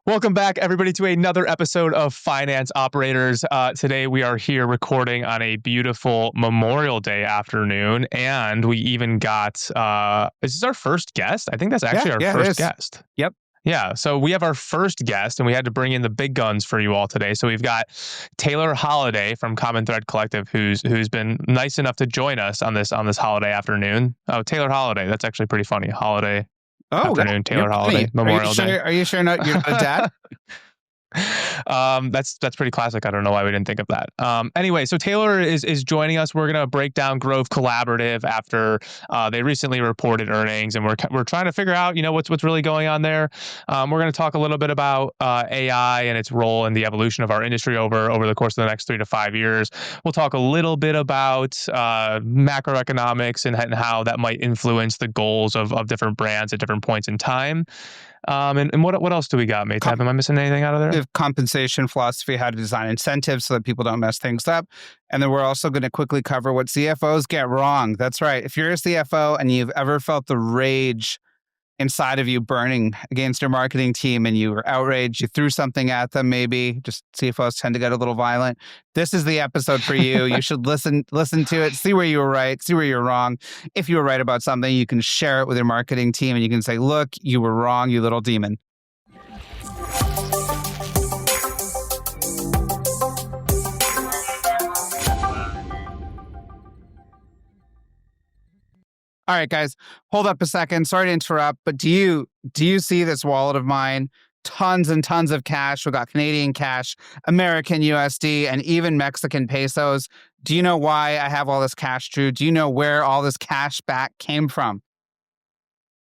Welcome back, everybody, to another episode of Finance Operators. Today, we are here recording on a beautiful Memorial Day afternoon, and we even got, is this our first guest? I think that's actually our first guest. Yep. Yeah, so we have our first guest, and we had to bring in the big guns for you all today. So we've got Taylor Holiday from Common Thread Collective, who's been nice enough to join us on this holiday afternoon. Oh, Taylor Holiday, that's actually pretty funny. Holiday. Afternoon, Taylor Holiday, Memorial Day. Are you sure you're not a dad? That's pretty classic. I don't know why we didn't think of that. Anyway, so Taylor is joining us. We're gonna break down Grove Collaborative after they recently reported earnings, and we're trying to figure out what's really going on there. We're gonna talk a little bit about AI and its role in the evolution of our industry over the course of the next 3 to 5 years. We'll talk a little bit about macroeconomics and how that might influence the goals of different brands at different points in time. And what else do we got, Maytab? Am I missing anything out of there? Compensation philosophy, how to design incentives so that people don't mess things up. And then we're also going to quickly cover what CFOs get wrong. That's right. If you're a CFO and you've ever felt the rage inside of you burning against your marketing team and you were outraged, you threw something at them, maybe, just CFOs tend to get a little violent, this is the episode for you. You should listen to it, see where you were right, see where you're wrong. If you were right about something, you can share it with your marketing team and you can say, look, you were wrong, you little demon. All right, guys, hold up a second. Sorry to interrupt, but do you see this wallet of mine? Tons and tons of cash. We got Canadian cash, American USD, and even Mexican pesos. Do you know why I have all this cash, Drew? Do you know where all this cash back came from?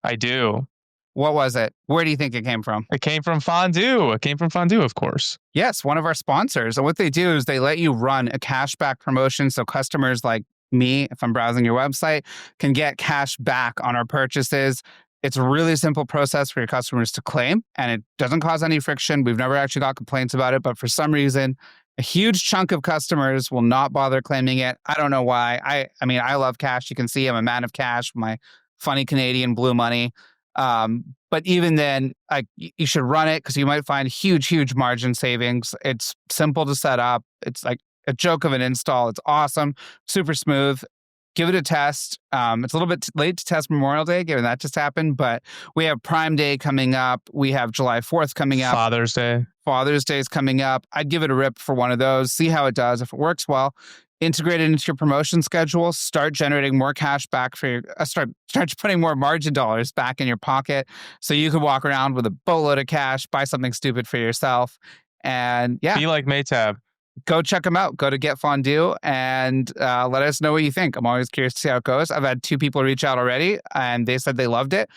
I do. What was it? Where do you think it came from? It came from Fondue. It came from Fondue, of course. Yes, one of our sponsors. And what they do is they let you run a cashback promotion so customers like me, if I'm browsing your website, can get cash back on our purchases. It's a really simple process for your customers to claim, and it doesn't cause any friction. We've never actually got complaints about it, but for some reason, a huge chunk of customers will not bother claiming it. I don't know why. I mean, I love cash. You can see I'm a man of cash, my funny Canadian blue money. But even then, you should run it because you might find huge margin savings. It's simple to set up. It's like a joke of an install. It's awesome, super smooth. Give it a test. It's a little bit late to test Memorial Day, given that just happened, but we have Prime Day coming up. We have July 4th coming up. Father's Day is coming up. I'd give it a rip for one of those, see how it does. If it works well, integrate it into your promotion schedule, start generating more cash back for your, start putting more margin dollars back in your pocket so you can walk around with a boatload of cash, buy something stupid for yourself. And yeah. Be like Maytab. Go check them out. Go to Get Fondue and let us know what you think. I'm always curious to see how it goes. I've had 2 people reach out already, and they said they loved it.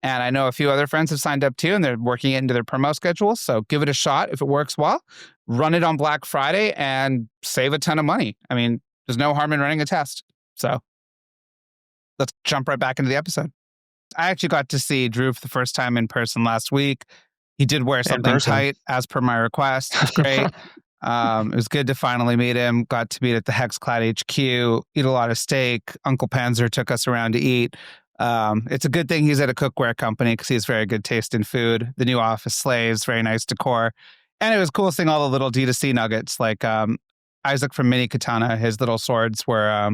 And I know a few other friends have signed up too, and they're working it into their promo schedule. So give it a shot. If it works well, run it on Black Friday and save a ton of money. I mean, there's no harm in running a test. So let's jump right back into the episode. I actually got to see Drew for the first time in person last week. He did wear something tight as per my request. It was great. It was good to finally meet him. Got to meet at the HexCloud HQ, eat a lot of steak. Uncle Panzer took us around to eat. It's a good thing he's at a cookware company because he has very good taste in food. The new office slaves, very nice decor. And it was cool seeing all the little D2C nuggets, like Isaac from Mini Katana, his little swords were,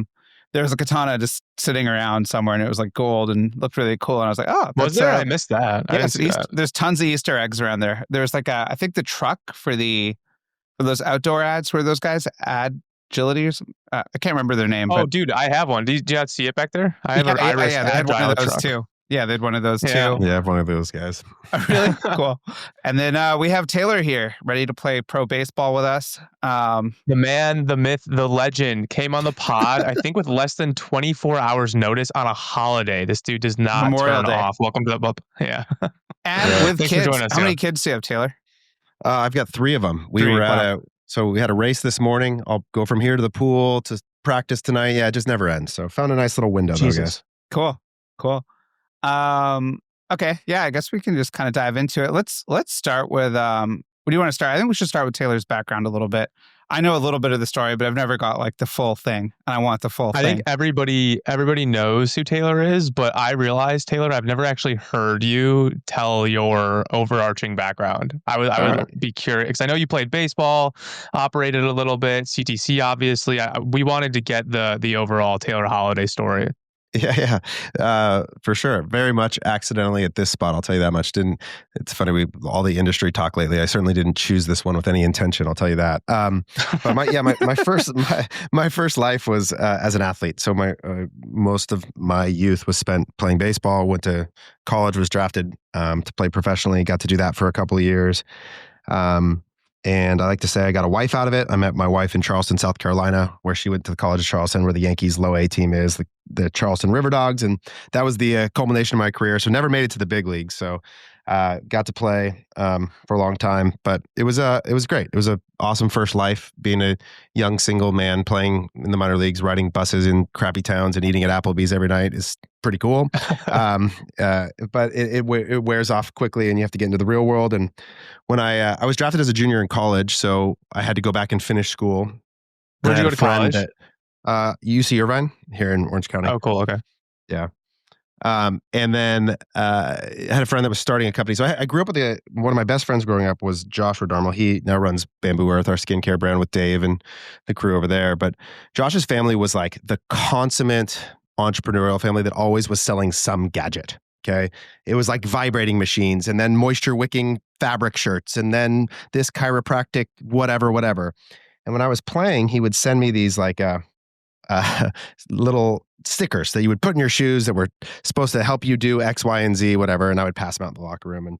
there was a katana just sitting around somewhere and it was like gold and looked really cool. And I was like, oh, was there? I missed that. Yeah, there's tons of Easter eggs around there. There's like I think the truck for those outdoor ads where those guys add agility or something. I can't remember their name. Oh, dude, I have one. Did you see it back there? I have an Iris. Yeah, they had one of those too. Yeah, they had one of those too. Yeah, I have one of those guys. Really cool. And then we have Taylor here, ready to play pro baseball with us. The man, the myth, the legend came on the pod, I think with less than 24 hours notice on a holiday. This dude does not Memorial Day. Off. Welcome to the yeah. And with kids. How many kids do you have, Taylor? I've got 3 of them. We had a race this morning. I'll go from here to the pool to practice tonight. Yeah, it just never ends. So found a nice little window though, guys. Cool. Okay. Yeah, I guess we can just kind of dive into it. Let's start with, what do you want to start? I think we should start with Taylor's background a little bit. I know a little bit of the story, but I've never got like the full thing, and I want the full I thing. think everybody knows who Taylor is, but I realized, Taylor, I've never actually heard you tell your overarching background. I would be curious because I know you played baseball, operated a little bit, CTC obviously. We wanted to get the overall Taylor Holiday story. Yeah, for sure. Very much accidentally at this spot. I'll tell you that much. It's funny. All the industry talk lately. I certainly didn't choose this one with any intention. I'll tell you that. But my first life was as an athlete. So most of my youth was spent playing baseball. Went to college. Was drafted to play professionally. Got to do that for a couple of years. And I like to say I got a wife out of it. I met my wife in Charleston, South Carolina, where she went to the College of Charleston, where the Yankees low A team is, the Charleston River Dogs. And that was the culmination of my career. So never made it to the big leagues. So got to play for a long time, but it was great. It was an awesome first life, being a young single man playing in the minor leagues, riding buses in crappy towns and eating at Applebee's every night is pretty cool. But it wears off quickly, and you have to get into the real world. And when I was drafted as a junior in college, so I had to go back and finish school. Where'd you go to college? UC Irvine here in Orange County. Oh, cool. Okay. Yeah. And then I had a friend that was starting a company. So I grew up with one of my best friends growing up was Josh Rodarmal. He now runs Bamboo Earth, our skincare brand, with Dave and the crew over there. But Josh's family was like the consummate entrepreneurial family that always was selling some gadget. Okay. It was like vibrating machines, and then moisture wicking fabric shirts, and then this chiropractic, whatever. And when I was playing, he would send me these like little stickers that you would put in your shoes that were supposed to help you do X, Y, and Z, whatever. And I would pass them out in the locker room. And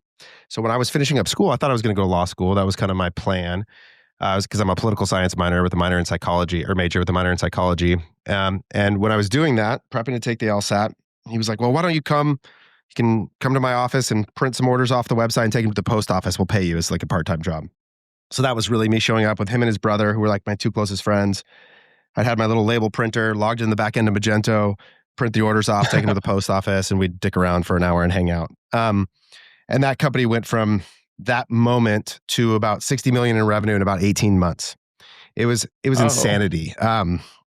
so when I was finishing up school, I thought I was going to go to law school. That was kind of my plan. Because I'm a political science minor with a minor in psychology, or major with a minor in psychology. And when I was doing that, prepping to take the LSAT, he was like, well, why don't you come? You can come to my office and print some orders off the website and take them to the post office. We'll pay you. It's like a part-time job. So that was really me showing up with him and his brother, who were like my two closest friends. I'd had my little label printer, logged in the back end of Magento, print the orders off, take them to the post office, and we'd dick around for an hour and hang out. And that company went from that moment to about 60 million in revenue in about 18 months. It was insanity. I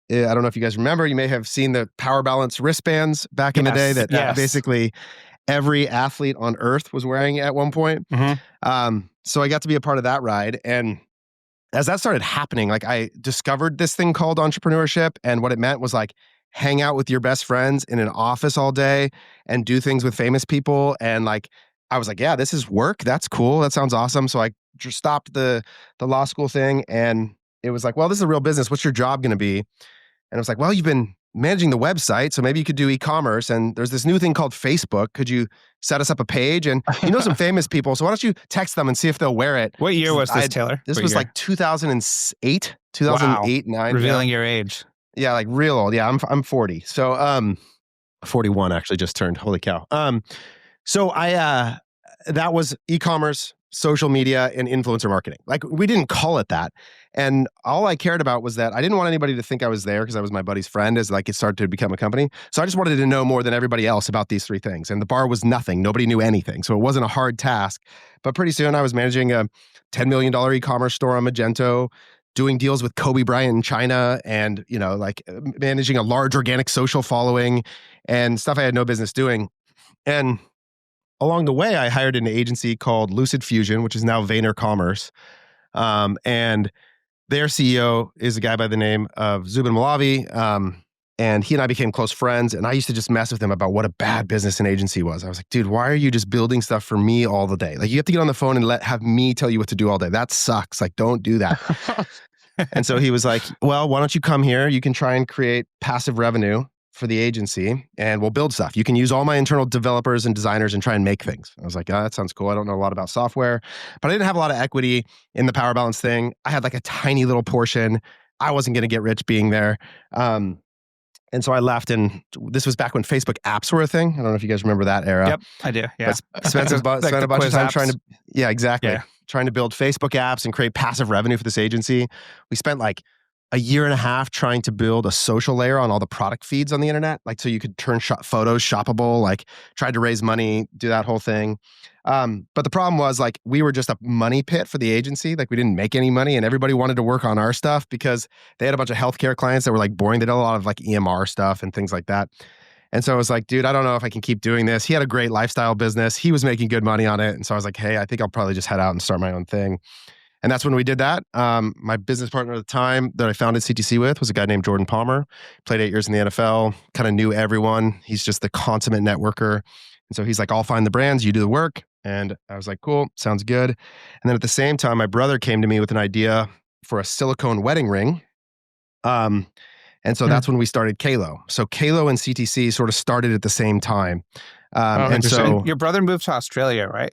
don't know if you guys remember, you may have seen the Power Balance wristbands back in the day that basically every athlete on earth was wearing at one point. Mm-hmm. So I got to be a part of that ride. And as that started happening, like I discovered this thing called entrepreneurship, and what it meant was like hang out with your best friends in an office all day and do things with famous people. And like, I was like, yeah, this is work. That's cool. That sounds awesome. So I just stopped the law school thing, and it was like, well, this is a real business. What's your job going to be? And I was like, well, you've been managing the website, so maybe you could do e-commerce. And there's this new thing called Facebook. Could you set us up a page? And you know some famous people, so why don't you text them and see if they'll wear it? What year was this, Taylor? This was like 2008, 9. Revealing your age. Yeah, like real old. Yeah, I'm 40. So 41 actually just turned. Holy cow. So that was e-commerce, social media, and influencer marketing. Like, we didn't call it that. And all I cared about was that I didn't want anybody to think I was there because I was my buddy's friend as like it started to become a company. So I just wanted to know more than everybody else about these three things. And the bar was nothing. Nobody knew anything. So it wasn't a hard task. But pretty soon I was managing a $10 million e-commerce store on Magento, doing deals with Kobe Bryant in China, and, you know, like managing a large organic social following and stuff I had no business doing. And along the way, I hired an agency called Lucid Fusion, which is now Vayner Commerce. And their CEO is a guy by the name of Zubin Malavi. And he and I became close friends. And I used to just mess with him about what a bad business and agency was. I was like, dude, why are you just building stuff for me all the day? Like, you have to get on the phone and have me tell you what to do all day. That sucks. Like, don't do that. And so he was like, well, why don't you come here? You can try and create passive revenue for the agency, and we'll build stuff. You can use all my internal developers and designers and try and make things. I was like, oh, that sounds cool. I don't know a lot about software, but I didn't have a lot of equity in the Power Balance thing. I had like a tiny little portion. I wasn't going to get rich being there. And so I left, and this was back when Facebook apps were a thing. I don't know if you guys remember that era. Yep, I do. Yeah. Spent a bunch of time trying to, exactly. Yeah. Trying to build Facebook apps and create passive revenue for this agency. We spent like a year and a half trying to build a social layer on all the product feeds on the internet, like so you could turn photos shoppable, like tried to raise money, do that whole thing. But the problem was like we were just a money pit for the agency. Like we didn't make any money, and everybody wanted to work on our stuff because they had a bunch of healthcare clients that were like boring. They did a lot of like EMR stuff and things like that. And so I was like, dude, I don't know if I can keep doing this. He had a great lifestyle business. He was making good money on it. And so I was like, hey, I think I'll probably just head out and start my own thing. And that's when we did that. My business partner at the time that I founded CTC with was a guy named Jordan Palmer. Played 8 years in the NFL, kind of knew everyone. He's just the consummate networker. And so he's like, I'll find the brands, you do the work. And I was like, cool, sounds good. And then at the same time, my brother came to me with an idea for a silicone wedding ring. And so that's when we started Kalo. So Kalo and CTC sort of started at the same time. And so your brother moved to Australia, right?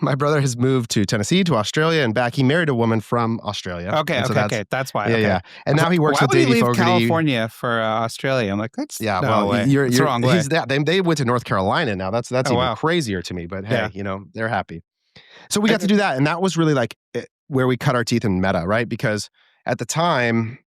my brother has moved to Tennessee, to Australia, and back. He married a woman from Australia. Okay, so okay. That's why. Yeah, okay. yeah. And now he works why with would he Davey leave Fogarty. California for Australia? I'm like, that's Yeah, no well, way. you're It's the wrong way. They went to North Carolina now. That's even wow. crazier to me. But hey, Yeah. They're happy. So we got to do that, and that was really like where we cut our teeth in Meta, right? Because at the time,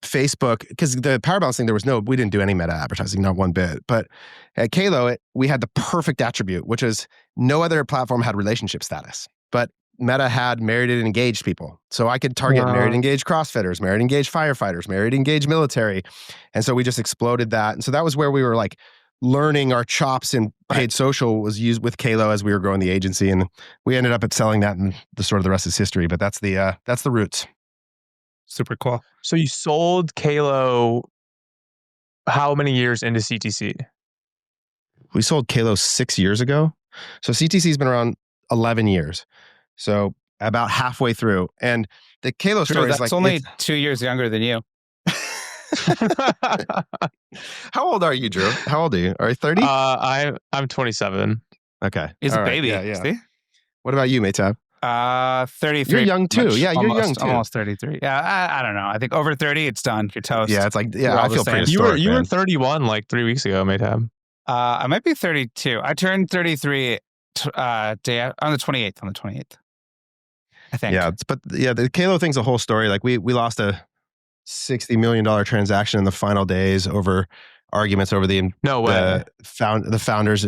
Facebook, because the power balance thing, we didn't do any Meta advertising, not one bit. But at Kalo, we had the perfect attribute, which is no other platform had relationship status, but Meta had married and engaged people. So I could target married, engaged CrossFitters, married, engaged firefighters, married, engaged military. And so we just exploded that. And so that was where we were like learning our chops in paid social was used with Kalo as we were growing the agency. And we ended up at selling that, and the rest is history. But that's the roots. Super cool. So you sold Kalo how many years into CTC? We sold Kalo 6 years ago. So CTC's been around 11 years. So about halfway through. And the Kalo story is like... That's only 2 years younger than you. How old are you, Drew? How old are you? Are you 30? I'm 27. Okay. He's a baby. Yeah. See? What about you, Maytab? 33. You're young too. Yeah, you're young too. Almost 33. Yeah, I don't know. I think over 30, it's done. You're toast. Yeah, it's like, I feel pretty You were 31 like 3 weeks ago, Maytab. I might be 32. I turned 33 on the 28th. I think. Yeah, the Kalo thing's a whole story. Like we lost a $60 million transaction in the final days over arguments over the founders'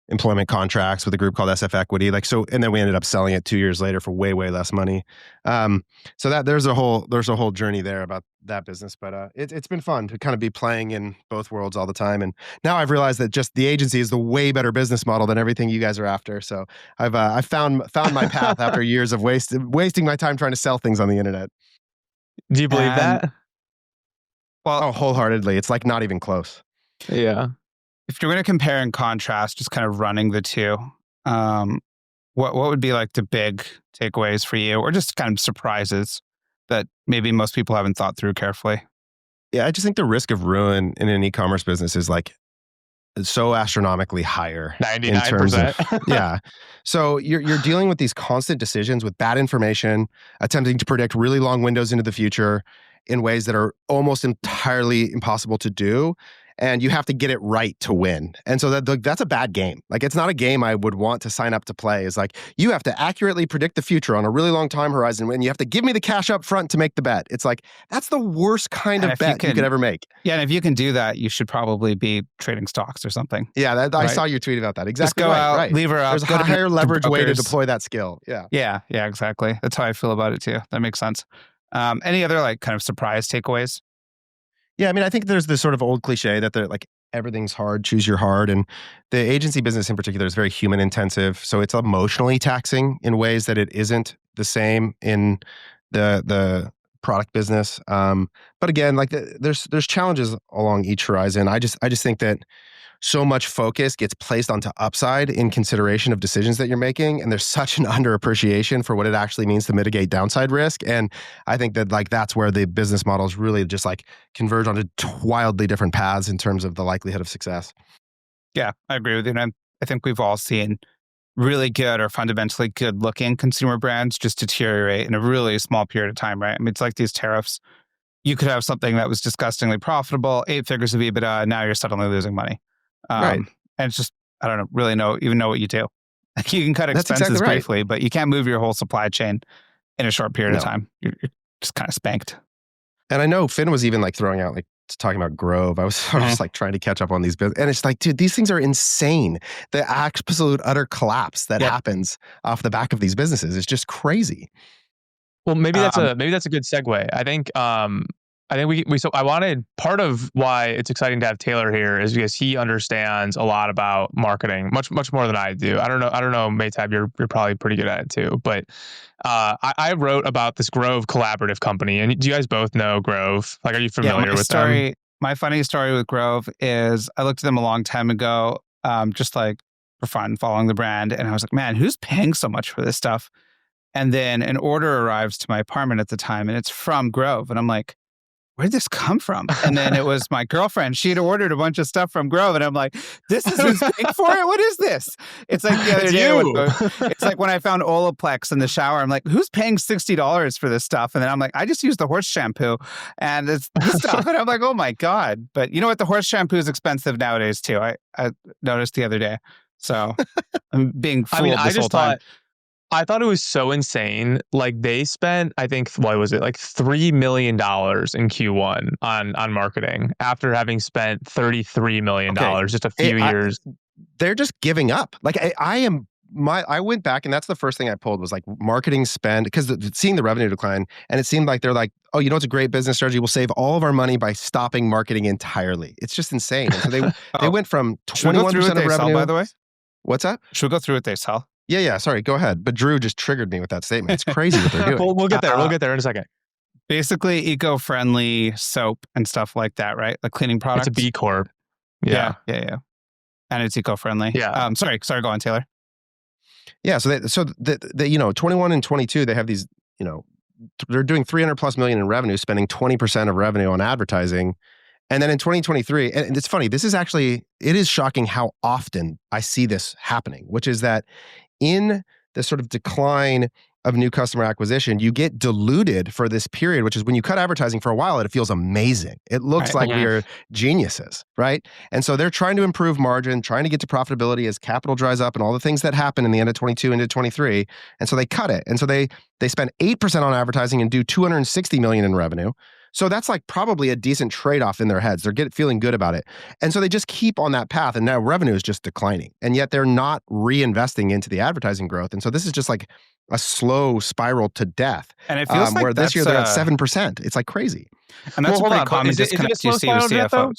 employment contracts with a group called SF Equity. And then we ended up selling it 2 years later for way, way less money. So that there's a whole journey there about that business. But it's been fun to kind of be playing in both worlds all the time. And now I've realized that just the agency is the way better business model than everything you guys are after. So I've found my path after years of wasting my time trying to sell things on the internet. Do you believe that? Well, wholeheartedly. It's like not even close. Yeah. If you're going to compare and contrast, just kind of running the two, what would be like the big takeaways for you, or just kind of surprises that maybe most people haven't thought through carefully? Yeah, I just think the risk of ruin in an e-commerce business is like so astronomically higher. 99%. In terms of, yeah. So you're dealing with these constant decisions with bad information, attempting to predict really long windows into the future in ways that are almost entirely impossible to do. And you have to get it right to win. And so that's a bad game. Like, it's not a game I would want to sign up to play. It's like, you have to accurately predict the future on a really long time horizon, and you have to give me the cash up front to make the bet. It's like, that's the worst kind of bet you could ever make. Yeah, and if you can do that, you should probably be trading stocks or something. Yeah, right? I saw your tweet about that. Exactly. Just go out, lever up. There's a higher leverage way to deploy that skill. Yeah. Yeah, exactly. That's how I feel about it too. That makes sense. Any other like kind of surprise takeaways? Yeah, I mean, I think there's this sort of old cliche that everything's hard, choose your hard. And the agency business in particular is very human intensive. So it's emotionally taxing in ways that it isn't the same in the product business. But again, like there's challenges along each horizon. I just think that so much focus gets placed onto upside in consideration of decisions that you're making. And there's such an underappreciation for what it actually means to mitigate downside risk. And I think that that's where the business models really just converge onto wildly different paths in terms of the likelihood of success. Yeah, I agree with you. And I think we've all seen really good or fundamentally good looking consumer brands just deteriorate in a really small period of time, right? I mean, it's like these tariffs. You could have something that was disgustingly profitable, 8 figures of EBITDA, and now you're suddenly losing money. Right. And it's just, I don't really know what you do. You can cut expenses exactly right. briefly, but you can't move your whole supply chain in a short period of time. You're just kind of spanked. And I know Finn was even throwing out talking about Grove, I was sort of Mhm. just like trying to catch up on these business, and it's like, dude, these things are insane. The absolute utter collapse that Yep. happens off the back of these businesses is just crazy. Well, Um, maybe that's a good segue. I think we so I wanted part of why it's exciting to have Taylor here is because he understands a lot about marketing, much more than I do. I don't know, Maytab, you're probably pretty good at it too. But I wrote about this Grove collaborative company, and do you guys both know Grove? Like, are you yeah, familiar with them? my funny story with Grove is I looked at them a long time ago, just like for fun, following the brand, and I was like, man, who's paying so much for this stuff? And then an order arrives to my apartment at the time, and it's from Grove, and I'm like, where'd this come from? And then it was my girlfriend. She had ordered a bunch of stuff from Grove, and I'm like, this is who's paying for it? What is this? It's like the other It's day you. it's like when I found Olaplex in the shower. I'm like, who's paying $60 for this stuff? And then I'm like, I just used the horse shampoo and it's this stuff. And I'm like, oh my God. But you know what? The horse shampoo is expensive nowadays too. I noticed the other day. So I'm being I mean, fooled this whole time. I thought it was so insane. Like they spent, I think, what was it, like $3 million in Q1 on marketing after having spent $33 million just a few years. They're just giving up. Like I went back, and that's the first thing I pulled was like marketing spend, because seeing the revenue decline, and it seemed like they're like, oh, you know, it's a great business strategy. We'll save all of our money by stopping marketing entirely. It's just insane. And so they went from 21% of revenue. By the way, What's that? should we go through what they sell? Yeah. Sorry, go ahead. But Drew just triggered me with that statement. It's crazy what they're doing. We'll get there. We'll get there in a second. Basically, eco-friendly soap and stuff like that, right? Like cleaning products. It's a B Corp. Yeah. Yeah. And it's eco-friendly. Yeah. Sorry, go on, Taylor. Yeah. So they 21 and 22, they have these, they're doing 300 plus million in revenue, spending 20% of revenue on advertising. And then in 2023, and it's funny, it is shocking how often I see this happening, which is that in the sort of decline of new customer acquisition, you get diluted for this period, which is when you cut advertising for a while, it feels amazing. It looks like we are geniuses, right? And so they're trying to improve margin, trying to get to profitability as capital dries up and all the things that happen in the end of 22 into 23. And so they cut it. And so they spend 8% on advertising and do 260 million in revenue. So that's like probably a decent trade-off in their heads. They're feeling good about it. And so they just keep on that path, and now revenue is just declining. And yet they're not reinvesting into the advertising growth. And so this is just like a slow spiral to death. And it feels like where this year they're at 7%. It's like crazy. And that's a pretty common is it a disconnect slow you see with spiral to death, though?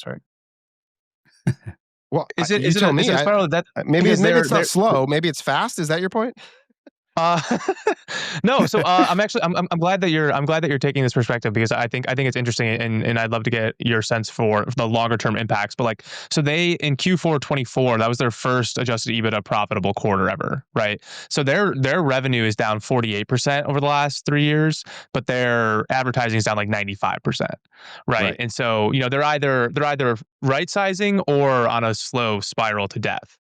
CFOs, Well, Is it you tell me. a spiral that Maybe because it's they're not slow. Maybe it's fast. Is that your point? Uh, no, so I'm glad that you're taking this perspective, because I think it's interesting, and I'd love to get your sense for the longer term impacts. But like, so they in Q4 24, that was their first adjusted EBITDA profitable quarter ever, right? So their revenue is down 48% over the last 3 years, but their advertising is down like 95%, right? And so they're either right sizing or on a slow spiral to death.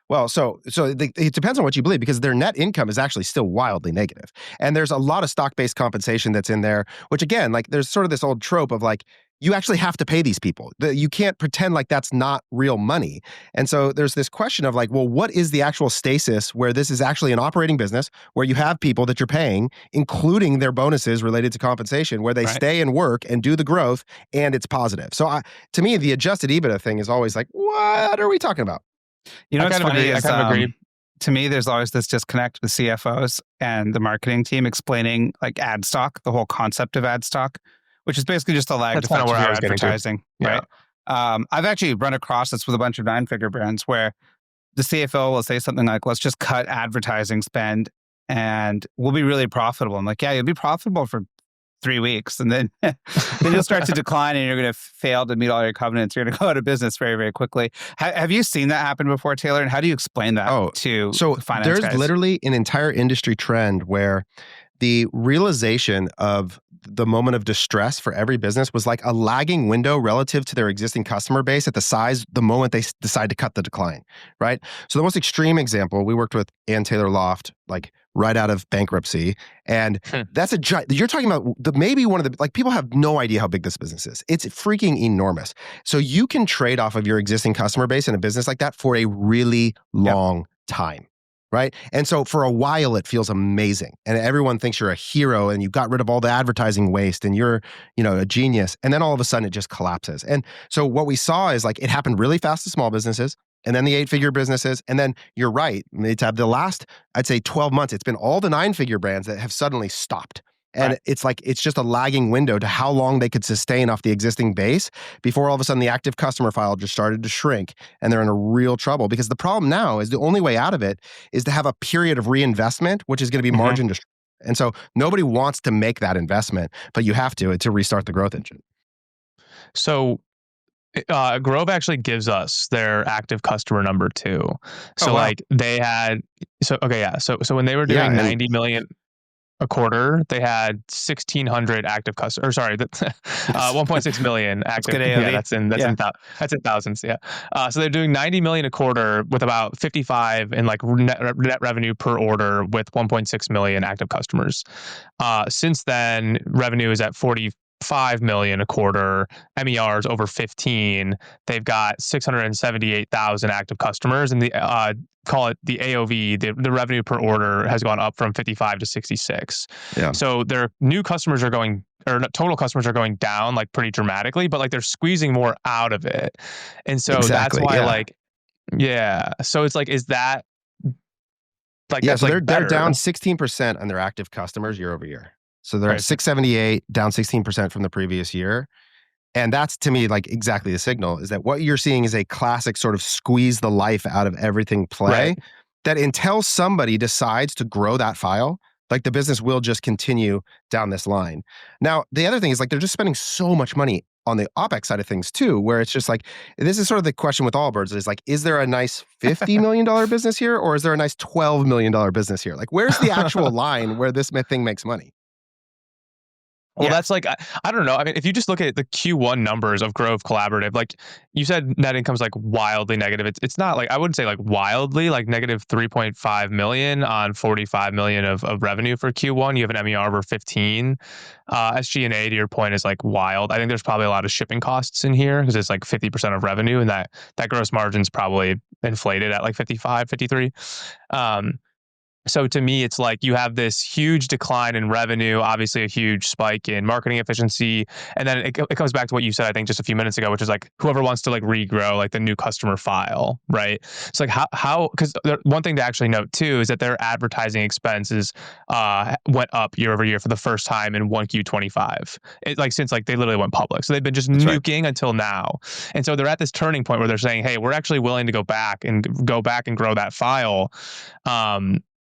Well, it depends on what you believe, because their net income is actually still wildly negative. And there's a lot of stock-based compensation that's in there, which again, like there's sort of this old trope of like, you actually have to pay these people. You can't pretend like that's not real money. And so there's this question of like, well, what is the actual stasis where this is actually an operating business where you have people that you're paying, including their bonuses related to compensation, where they stay and work and do the growth, and it's positive. So to me, the adjusted EBITDA thing is always like, what are we talking about? You know, what's funny is, I kind of agree. To me, there's always this disconnect with CFOs and the marketing team explaining like ad stock, the whole concept of ad stock, which is basically just a lagged effect of your advertising, right? I've actually run across this with a bunch of 9-figure brands where the CFO will say something like, let's just cut advertising spend and we'll be really profitable. I'm like, yeah, you'll be profitable for 3 weeks, and then you'll start to decline, and you're going to fail to meet all your covenants. You're going to go out of business very, very quickly. Have you seen that happen before, Taylor? And how do you explain that to finance there's guys? Literally an entire industry trend where the realization of the moment of distress for every business was like a lagging window relative to their existing customer base at the moment they decide to cut the decline, right? So the most extreme example, we worked with Ann Taylor Loft, like right out of bankruptcy. And that's you're talking about maybe one of the, like, people have no idea how big this business is. It's freaking enormous. So you can trade off of your existing customer base in a business like that for a really long time. right? And so for a while, it feels amazing. And everyone thinks you're a hero and you got rid of all the advertising waste and you're, a genius. And then all of a sudden it just collapses. And so what we saw is like it happened really fast to small businesses and then the 8-figure businesses. And then you're right. It's the last, I'd say 12 months, it's been all the 9-figure brands that have suddenly stopped. And Right. it's like, it's just a lagging window to how long they could sustain off the existing base before all of a sudden the active customer file just started to shrink and they're in a real trouble. Because the problem now is the only way out of it is to have a period of reinvestment, which is going to be Mhm. margin destroyed. And so nobody wants to make that investment, but you have to restart the growth engine. So Grove actually gives us their active customer number too. Oh So wow. like they had okay, yeah. So when they were Yeah. doing And 90 million a quarter, they had 1,600 active customers. Or sorry, 1.6 million That's active. good Yeah, AOV. Yeah. that's in thousands. Yeah. So they're doing 90 million a quarter with about 55 in like net revenue per order with 1.6 million active customers. Since then, revenue is at 45 million a quarter. MER is over 15. They've got 678,000 active customers, and the call it the AOV, the revenue per order has gone up from 55 to 66. yeah, So their new customers are going, or total customers are going down like pretty dramatically, but like they're squeezing more out of it. And so that's exactly. why Yeah. like, yeah. So it's like, is that like, Yeah. that's So like they're down better, 16% on their active customers year over year. So they're at right? 678, down 16% from the previous year. And that's to me like exactly the signal is that what you're seeing is a classic sort of squeeze the life out of everything Right. play that until somebody decides to grow that file, like the business will just continue down this line. Now, the other thing is like they're just spending so much money on the OpEx side of things too, where it's just like, this is sort of the question with Allbirds is like, is there a nice $50 million business here or is there a nice $12 million business here? Like, where's the actual line where this thing makes money? Well, Yeah. that's like I don't know. I mean, if you just look at the Q1 numbers of Grove Collaborative, like you said, net income's like wildly negative. It's not like I wouldn't say like wildly, like negative 3.5 million on 45 million of revenue for Q1. You have an MER over 15. SG&A to your point is like wild. I think there's probably a lot of shipping costs in here because it's like 50% of revenue, and that gross margin's probably inflated at like 55, 53. So to me, it's like you have this huge decline in revenue, obviously a huge spike in marketing efficiency. And then it comes back to what you said, I think just a few minutes ago, which is like whoever wants to like regrow like the new customer file, right? It's like because one thing to actually note too is that their advertising expenses went up year over year for the first time in 1Q25. It like since like they literally went public. So they've been just That's right. nuking until now. And so they're at this turning point where they're saying, hey, we're actually willing to go back and grow that file.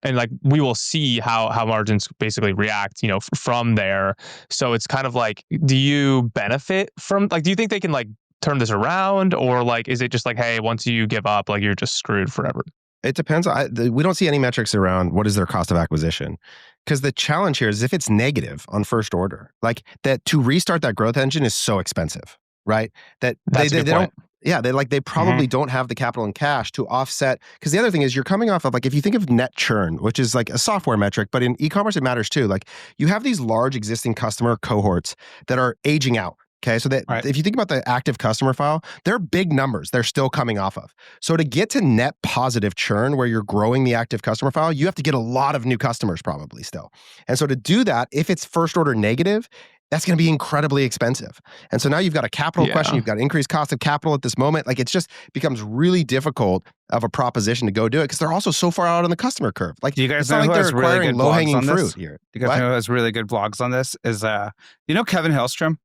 And like we will see how margins basically react, from there. So it's kind of like, do you benefit from like, do you think they can like turn this around, or like is it just like, hey, once you give up, like you're just screwed forever? It depends. We don't see any metrics around what is their cost of acquisition. Because the challenge here is if it's negative on first order, like that to restart that growth engine is so expensive, right? That That's a they good point. don't, yeah, they probably don't have the capital and cash to offset. Because the other thing is you're coming off of like, if you think of net churn, which is like a software metric, but in e-commerce, it matters too. Like you have these large existing customer cohorts that are aging out. Okay. So that Right. if you think about the active customer file, they're big numbers they're still coming off of. So to get to net positive churn where you're growing the active customer file, you have to get a lot of new customers probably still. And so to do that, if it's first order negative, that's going to be incredibly expensive. And so now you've got a capital question, Yeah. you've got increased cost of capital at this moment. Like it's just becomes really difficult of a proposition to go do it because they're also so far out on the customer curve. Like Do you guys it's know not who like they're has really acquiring good low blogs hanging on fruit this? here. You guys What? know who has really good blogs on this? Is Kevin Hillstrom?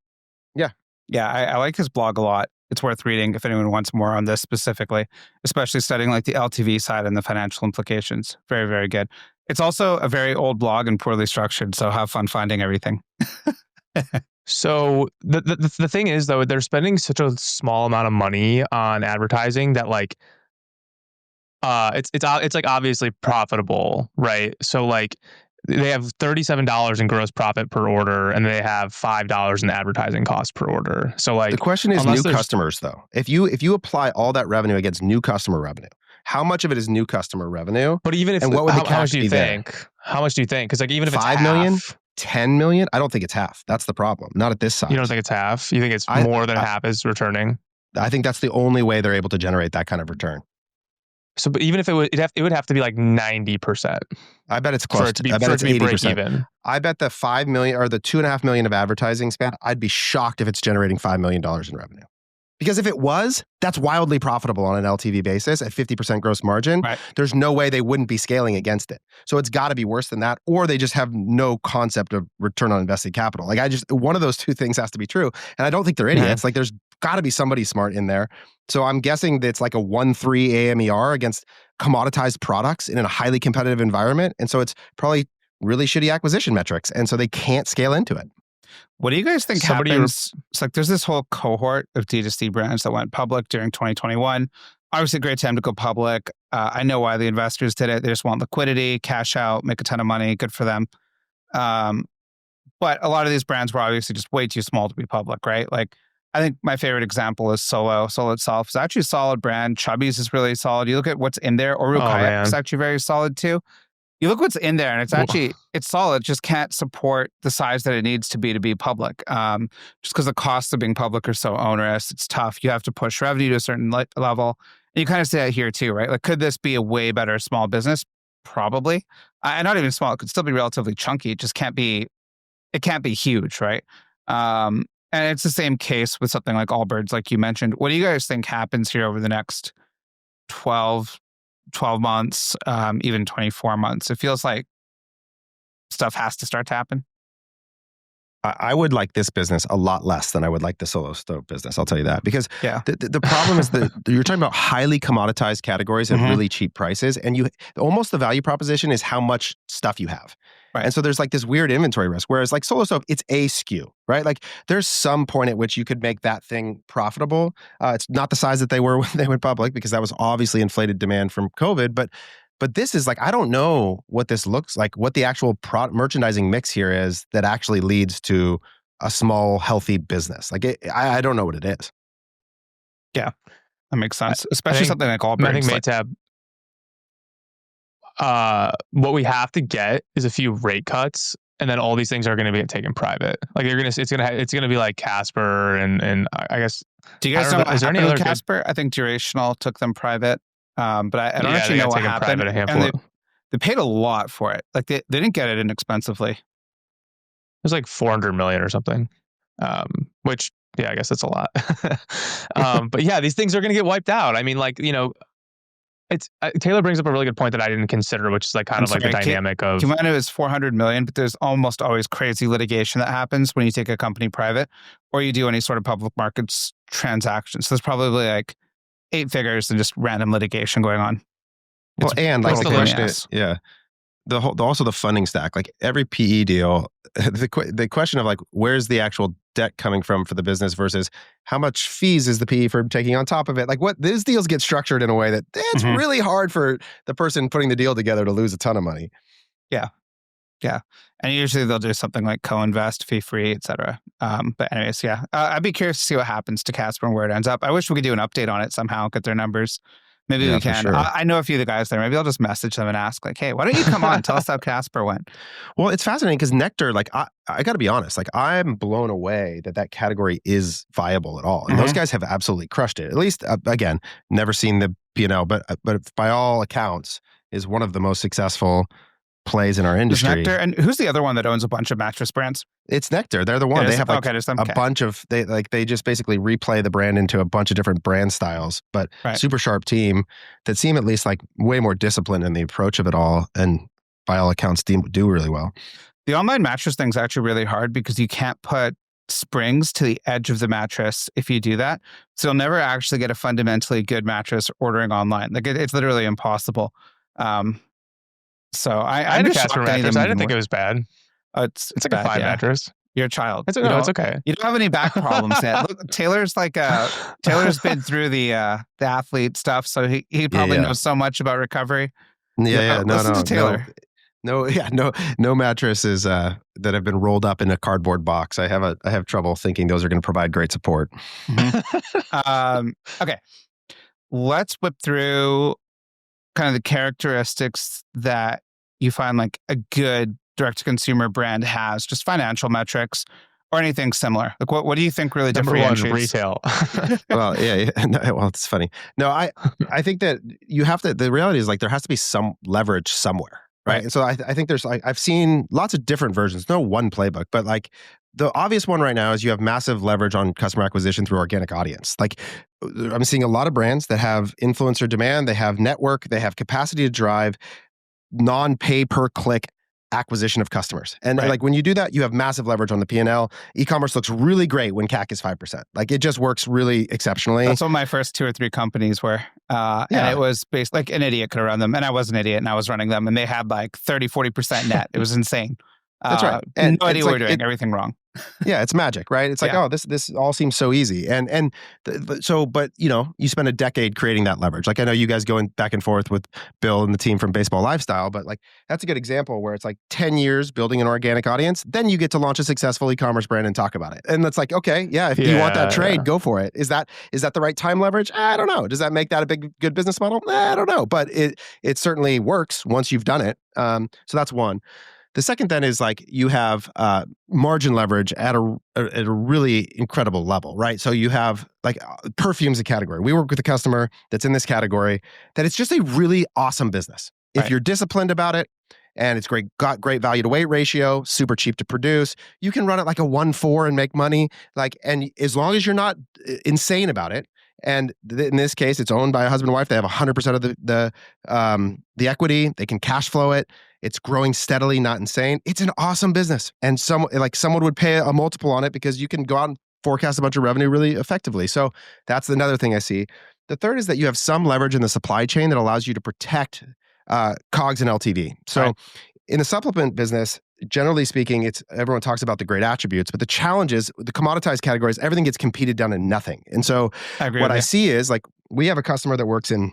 Yeah. Yeah, I like his blog a lot. It's worth reading if anyone wants more on this specifically, especially studying like the LTV side and the financial implications. Very, very good. It's also a very old blog and poorly structured, so have fun finding everything. So the thing is though, they're spending such a small amount of money on advertising that like it's like obviously profitable, right? So like they have $37 in gross profit per order, and they have $5 in advertising costs per order. So The like question is unless new there's customers though. If you apply all that revenue against new customer revenue, how much of it is new customer revenue? but even if And what would the how much CAC do you be there? think? How much do you think? Because like even if it's 5 million? half, 10 million? I don't think it's half. That's the problem. Not at this you don't size. think it's half? You think it's I, more than I half is returning? I think that's the only way they're able to generate that kind of return. So, but even if it would have to be like 90% I bet it's for close. it to be I bet for it it's to be break 80%. even. I bet the 5 million or the 2.5 million of advertising spend, I'd be shocked if it's generating $5 million in revenue. Because if it was, that's wildly profitable on an LTV basis at 50% gross margin. Right. There's no way they wouldn't be scaling against it. So it's got to be worse than that, or they just have no concept of return on invested capital. Like one of those two things has to be true. And I don't think they're idiots. Like there's got to be somebody smart in there. So I'm guessing that it's like a 1.3 AMER against commoditized products in a highly competitive environment. And so it's probably really shitty acquisition metrics. And so they can't scale into it. What do you guys think happens? It's like there's this whole cohort of D2C brands that went public during 2021. Obviously, a great time to go public. I know why the investors did it. They just want liquidity, cash out, make a ton of money. Good for them. But a lot of these brands were obviously just way too small to be public, right? Like, I think my favorite example is Solo. Solo itself is actually a solid brand. Chubby's is really solid. You look at what's in there. Oru Kayak is actually very solid too. You look what's in there, and it's solid. Just can't support the size that it needs to be public. Just because the costs of being public are so onerous, it's tough. You have to push revenue to a certain level. And you kind of say that here too, right? Like, could this be a way better small business? Probably. And not even small. It could still be relatively chunky. It just can't be. It can't be huge, right? And it's the same case with something like Allbirds, like you mentioned. What do you guys think happens here over the next 12 months, even 24 months? It feels like stuff has to start to happen. I would like this business a lot less than I would like the Solo Stove business. I'll tell you that, because the problem is that you're talking about highly commoditized categories at really cheap prices, and almost the value proposition is how much stuff you have. Right. And so there's like this weird inventory risk, whereas like Solo Stove, it's a SKU, right? Like there's some point at which you could make that thing profitable. It's not the size that they were when they went public, because that was obviously inflated demand from COVID, but this is like, I don't know what this looks like, what the actual merchandising mix here is that actually leads to a small, healthy business. Like I don't know what it is. Yeah, that makes sense. Especially something like Allbirds. I think Maytab, what we have to get is a few rate cuts, and then all these things are going to be taken private. Like it's going to be like Casper and I guess. Do you guys know is there any other Casper? I think Durational took them private. But I don't actually know what happened. And they paid a lot for it. Like they didn't get it inexpensively. It was like 400 million or something. Which, yeah, I guess that's a lot. But yeah, these things are going to get wiped out. I mean, like, it's Taylor brings up a really good point that I didn't consider, which is like kind of like the dynamic of. Kumano is 400 million, but there's almost always crazy litigation that happens when you take a company private or you do any sort of public markets transactions. So there's probably like 8 figures and just random litigation going on. Well, and like the question is, also the funding stack. Like every PE deal, the question of like, where's the actual debt coming from for the business versus how much fees is the PE firm taking on top of it? Like what these deals get structured in a way that it's really hard for the person putting the deal together to lose a ton of money. Yeah. Yeah. And usually they'll do something like co-invest, fee free, et cetera. But anyways, yeah. I'd be curious to see what happens to Casper and where it ends up. I wish we could do an update on it somehow, get their numbers. Maybe we can. Sure. I know a few of the guys there. Maybe I'll just message them and ask, like, hey, why don't you come on and tell us how Casper went? Well, it's fascinating because Nectar, like, I got to be honest, like, I'm blown away that category is viable at all. And those guys have absolutely crushed it. At least, again, never seen the P&L, but by all accounts, is one of the most successful plays in our industry. Nectar, and who's the other one that owns a bunch of mattress brands? It's Nectar. They're the one. They have like a bunch of they just basically replay the brand into a bunch of different brand styles, but super sharp team that seem at least like way more disciplined in the approach of it all, and by all accounts do really well. The online mattress thing's actually really hard because you can't put springs to the edge of the mattress if you do that. So you'll never actually get a fundamentally good mattress ordering online. Like it's literally impossible. So I had a Casper mattress. I didn't think it was bad. It's like a fine mattress. You're a child. It's okay. You don't have any back problems yet. Look, Taylor's been through the athlete stuff, so he probably knows so much about recovery. Listen to Taylor. No mattresses that have been rolled up in a cardboard box. I have trouble thinking those are going to provide great support. Okay, let's whip through kind of the characteristics that you find like a good direct-to-consumer brand has, just financial metrics. or anything similar? Like, what do you think really Number one, differentiates? retail. Well, yeah. No, well, it's funny. No, I think that you have to. The reality is like there has to be some leverage somewhere, right? Right. And so I think there's like I've seen lots of different versions. No one playbook, but like the obvious one right now is you have massive leverage on customer acquisition through organic audience. Like I'm seeing a lot of brands that have influencer demand, they have network, they have capacity to drive non-pay per click acquisition of customers. And Right. like when you do that, you have massive leverage on the P&L. E-commerce looks really great when CAC is 5%. Like it just works really exceptionally. That's what my first 2 or 3 companies were. And it was based like an idiot could have run them. And I was an idiot and I was running them. And they had like 30-40% net. It was insane. That's right. And no idea it's we like were doing everything wrong. Yeah, it's magic, right? It's like, Yeah. oh, this all seems so easy. But you know, you spend a decade creating that leverage. Like I know you guys going back and forth with Bill and the team from Baseball Lifestyle, but like that's a good example where it's like 10 years building an organic audience, then you get to launch a successful e-commerce brand and talk about it. And it's like, okay, yeah, if you want that trade, go for it. Is that the right time leverage? I don't know. Does that make that a good business model? I don't know. But it certainly works once you've done it. So that's one. The second then is like you have margin leverage at a really incredible level, right? So you have like perfume's a category. We work with a customer that's in this category that it's just a really awesome business. If you're disciplined about it and it's got great value to weight ratio, super cheap to produce, you can run it like a 1-4 and make money. Like, and as long as you're not insane about it, and in this case, it's owned by a husband and wife. They have 100% of the equity. They can cash flow it. It's growing steadily, not insane. It's an awesome business, and someone would pay a multiple on it because you can go out and forecast a bunch of revenue really effectively. So that's another thing I see. The third is that you have some leverage in the supply chain that allows you to protect COGS and LTV. So in the supplement business, generally speaking, everyone talks about the great attributes, but the challenge is the commoditized categories, everything gets competed down to nothing. And so what I see is like we have a customer that works in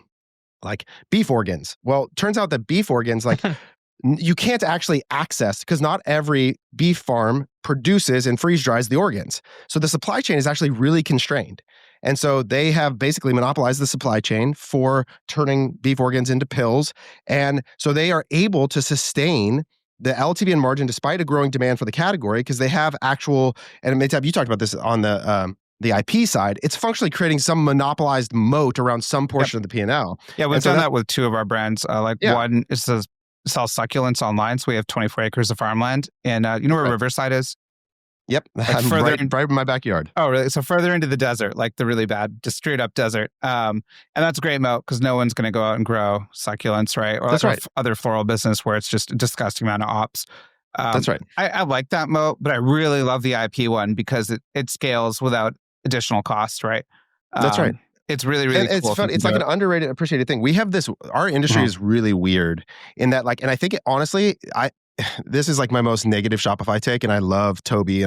like beef organs. Well, turns out that beef organs, like you can't actually access because not every beef farm produces and freeze dries the organs. So the supply chain is actually really constrained. And so they have basically monopolized the supply chain for turning beef organs into pills. And so they are able to sustain the LTV and margin despite a growing demand for the category because they have actual, and Maytab, you talked about this on the IP side, it's functionally creating some monopolized moat around some portion of the P&L. Yeah, we've done that with 2 of our brands. One is to sell succulents online. So we have 24 acres of farmland. And you know where Riverside is? Yep. I'm right in my backyard. Oh, really? So further into the desert, like the really bad, just straight up desert. And that's a great moat because no one's going to go out and grow succulents, right? Or that's like other floral business where it's just a disgusting amount of ops. That's right. I like that moat, but I really love the IP one because it scales without additional cost, right? That's right. It's really, really cool. It's fun. It's like an underrated, appreciated thing. We have this, our industry is really weird in that like, and I think honestly, this is like my most negative Shopify take, and I love Toby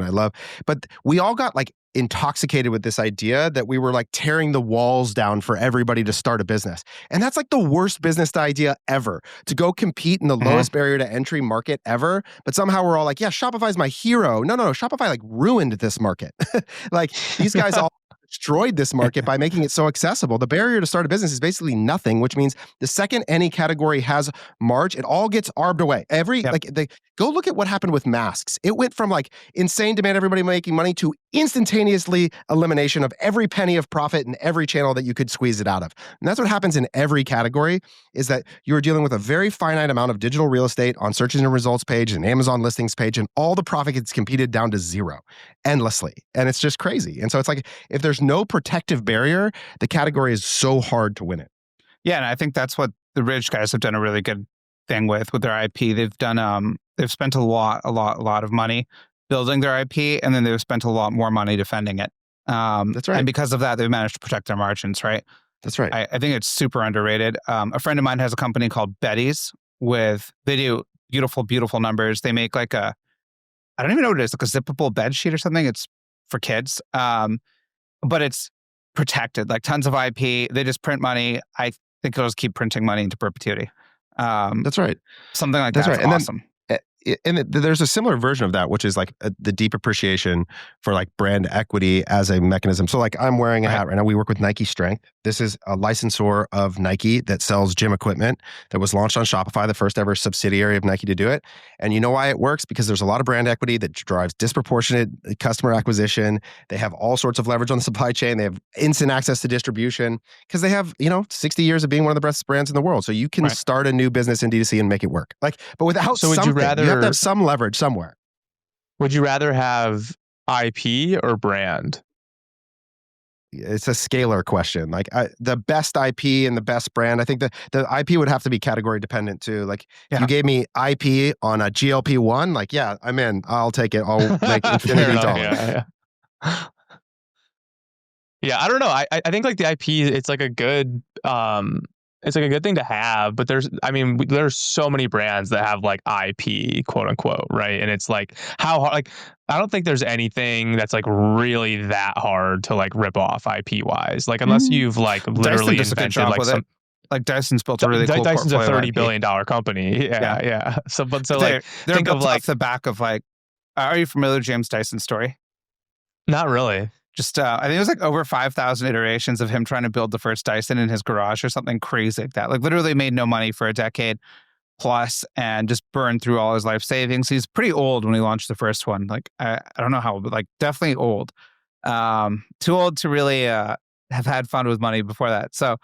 but we all got like intoxicated with this idea that we were like tearing the walls down for everybody to start a business. And that's like the worst business idea ever, to go compete in the lowest barrier to entry market ever. But somehow we're all like, yeah, Shopify's my hero. No, Shopify like ruined this market. Like these guys all destroyed this market by making it so accessible. The barrier to start a business is basically nothing, which means the second any category has March, it all gets arbed away. Go look at what happened with masks. It went from like insane demand, everybody making money, to instantaneously elimination of every penny of profit in every channel that you could squeeze it out of. And that's what happens in every category, is that you're dealing with a very finite amount of digital real estate on search engine results page and Amazon listings page, and all the profit gets competed down to zero endlessly. And it's just crazy. And so it's like, if there's no protective barrier, the category is so hard to win it. Yeah, and I think that's what the Ridge guys have done a really good thing with their IP. They've done they've spent a lot of money building their IP, and then they've spent a lot more money defending it. That's right. And because of that, they've managed to protect their margins, right? That's right. I think it's super underrated. A friend of mine has a company called Betty's they do beautiful numbers. They make like I don't even know what it is, like a zippable bed sheet or something. It's for kids. But it's protected, like tons of IP. They just print money. I think they'll just keep printing money into perpetuity. That's right. Something like that's awesome. And there's a similar version of that, which is like the deep appreciation for like brand equity as a mechanism. So like I'm wearing a hat right now. We work with Nike Strength. This is a licensor of Nike that sells gym equipment that was launched on Shopify, the first ever subsidiary of Nike to do it. And you know why it works? Because there's a lot of brand equity that drives disproportionate customer acquisition. They have all sorts of leverage on the supply chain. They have instant access to distribution because they have, 60 years of being one of the best brands in the world. So you can start a new business in D2C and make it work. But without So would something, you you have to rather have some leverage somewhere. would you rather have IP or brand? It's a scalar question. The best IP and the best brand, I think the IP would have to be category dependent too. If you gave me IP on a GLP-1, yeah, I'm in. I'll take it. I'll make infinity dollars. Yeah. Yeah, I don't know. I think the IP, it's a good it's a good thing to have, but there's so many brands that have IP, quote unquote, right? And it's how hard, I don't think there's anything that's really that hard to rip off IP wise. Unless you've literally Dyson does a good job with it. Dyson's built a really cool Dyson's a portfolio $30 billion company. Yeah. So they're think built of off the back of are you familiar with James Dyson's story? Not really. Just, I think it was over 5,000 iterations of him trying to build the first Dyson in his garage or something crazy like that. Literally made no money for a decade plus and just burned through all his life savings. He's pretty old when he launched the first one. I don't know how, but definitely old. Too old to really have had fun with money before that. So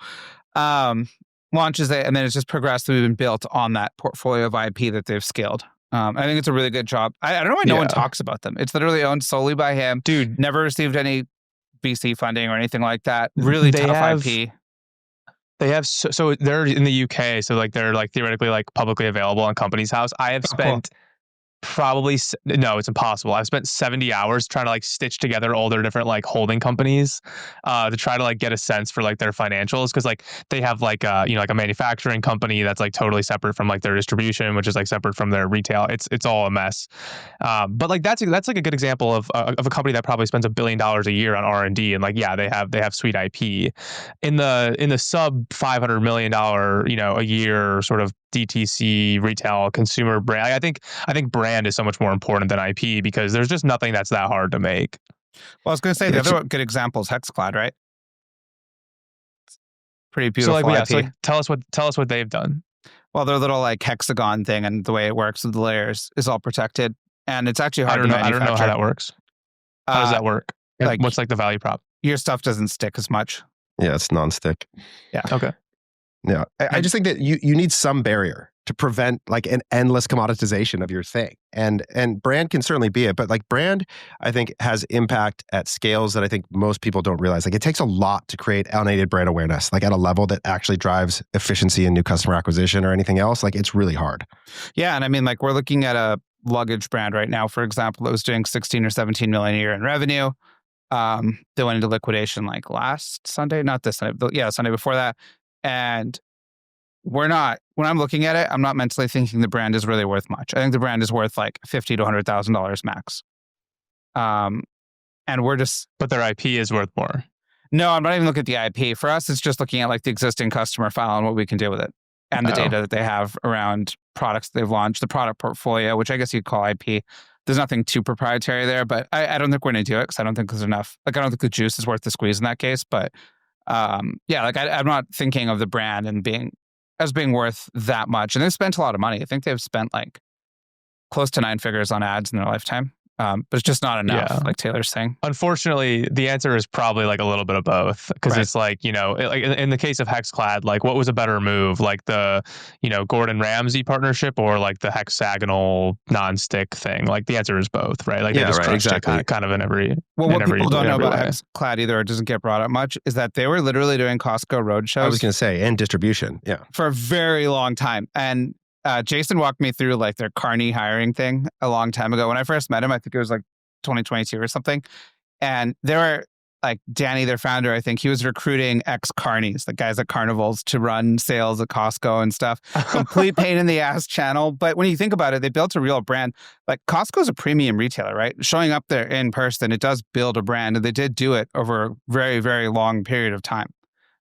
launches it, and then it's just progressively been built on that portfolio of IP that they've scaled. I think it's a really good job. I don't know why no one talks about them. It's literally owned solely by him. Dude, never received any VC funding or anything like that. Really tough IP. They have so they're in the UK, so they're theoretically publicly available on Companies House. I have spent probably no, it's impossible. I've spent 70 hours trying to stitch together all their different holding companies to try to get a sense for their financials, because they have a manufacturing company that's totally separate from their distribution, which is separate from their retail. It's all a mess. But that's a good example of a company that probably spends $1 billion a year on R&D, and they have sweet IP in the sub $500 million a year sort of DTC retail consumer brand. I think brand is so much more important than IP, because there's just nothing that's that hard to make. Well, I was going to say the other good example is Hexclad, right? Pretty beautiful IP. So tell us what they've done. Well, their little hexagon thing and the way it works with the layers is all protected, and it's actually hard to manufacture. I don't know how that works. How does that work? What's the value prop? Your stuff doesn't stick as much. Yeah, it's non-stick. Yeah. Okay. Yeah, I just think that you need some barrier to prevent an endless commoditization of your thing, and brand can certainly be it, but brand, I think, has impact at scales that I think most people don't realize. It takes a lot to create unaided brand awareness, at a level that actually drives efficiency in new customer acquisition or anything else. It's really hard. Yeah, and I mean, we're looking at a luggage brand right now, for example, that was doing 16 or 17 million a year in revenue. They went into liquidation last Sunday, not this Sunday, but Sunday before that. And when I'm looking at it, I'm not mentally thinking the brand is really worth much. I think the brand is worth $50,000 to $100,000 max. And we're just... But their IP is worth more. No, I'm not even looking at the IP. For us, it's just looking at the existing customer file and what we can do with it. And the data that they have around products that they've launched, the product portfolio, which I guess you'd call IP. There's nothing too proprietary there, but I don't think we're going to do it, because I don't think there's enough. I don't think the juice is worth the squeeze in that case, but... I'm not thinking of the brand and being worth that much. And they've spent a lot of money. I think they've spent close to 9 figures on ads in their lifetime. But it's just not enough, like Taylor's saying. Unfortunately, the answer is probably a little bit of both, because it's in the case of Hexclad, what was a better move, the Gordon Ramsay partnership or the hexagonal non-stick thing? The answer is both, right? They just exactly. it kind of in every. Well, what people don't know about way. Hexclad either, or doesn't get brought up much, is that they were literally doing Costco roadshows. I was going to say, and distribution, for a very long time, and. Jason walked me through their Carney hiring thing a long time ago. When I first met him, I think it was 2022 or something. And they were Danny, their founder, I think he was recruiting ex-Carneys, the guys at carnivals, to run sales at Costco and stuff. Complete pain in the ass channel. But when you think about it, they built a real brand. Costco's a premium retailer, right? Showing up there in person, it does build a brand. And they did do it over a very, very long period of time.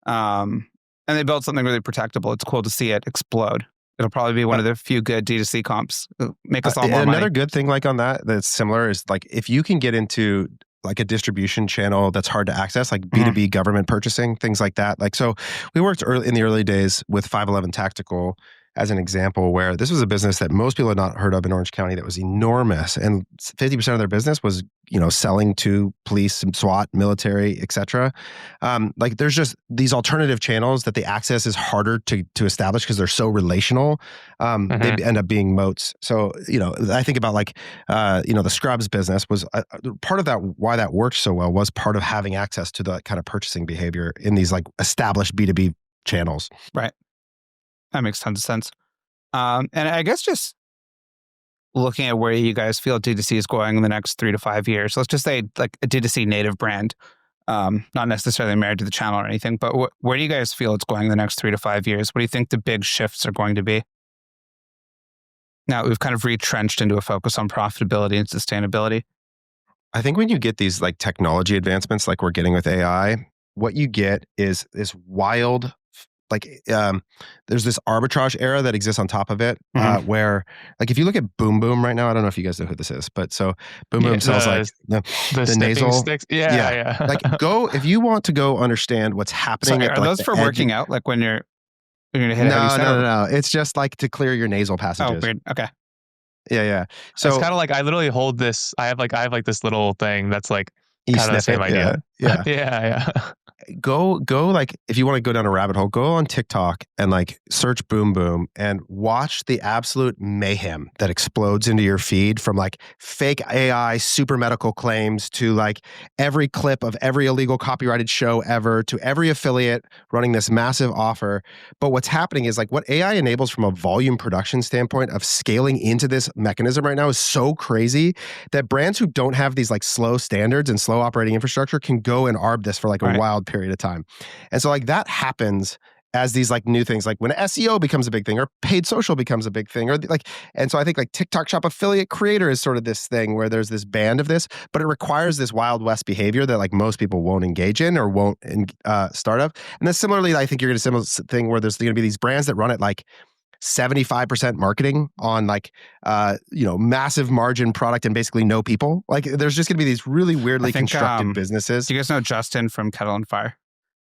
And they built something really protectable. It's cool to see it explode. It'll probably be one of the few good D2C comps. It'll make us all more money. Another good thing on that's similar is if you can get into like a distribution channel that's hard to access, like B2B government purchasing, things like that. Like, so we worked in the early days with 511 Tactical as an example, where this was a business that most people had not heard of in Orange County that was enormous. And 50% of their business was, selling to police and SWAT, military, et cetera. Like there's just these alternative channels that the access is harder to establish because they're so relational. They end up being moats. So, I think about like, the Scrubs business was part of that. Why that worked so well was part of having access to the kind of purchasing behavior in these like established B2B channels. Right. That makes tons of sense. And I guess just looking at where you guys feel D2C is going in the next 3 to 5 years, let's just say like a D2C native brand, not necessarily married to the channel or anything, but where do you guys feel it's going in the next 3 to 5 years? What do you think the big shifts are going to be? Now we've kind of retrenched into a focus on profitability and sustainability. I think when you get these like technology advancements like we're getting with AI, what you get is this wild, like there's this arbitrage era that exists on top of it, where like if you look at Boom Boom right now, I don't know if you guys know who this is, but so Boom Boom sells like the nasal sticks. Yeah. Like if you want to go understand what's happening. Sorry, are those for working out? Like when you're gonna hit no. It's just like to clear your nasal passages. Oh, weird. Okay. Yeah. So it's kind of like I literally hold this. I have like this little thing that's like kind of the same idea. Yeah. Yeah. Go like if you want to go down a rabbit hole, go on TikTok and like search Boom Boom and watch the absolute mayhem that explodes into your feed, from like fake AI super medical claims to like every clip of every illegal copyrighted show ever to every affiliate running this massive offer. But what's happening is like what AI enables from a volume production standpoint of scaling into this mechanism right now is so crazy that brands who don't have these like slow standards and slow operating infrastructure can go and arb this for like a wild period of time. And so like that happens as these like new things, like when SEO becomes a big thing or paid social becomes a big thing, or like, and so I think like TikTok Shop affiliate creator is sort of this thing where there's this band of this, but it requires this Wild West behavior that like most people won't engage in or won't start up. And then similarly, I think you're going to similar thing where there's going to be these brands that run it like 75% marketing on like, massive margin product and basically no people. Like there's just going to be these really weirdly constructed businesses. Do you guys know Justin from Kettle and Fire?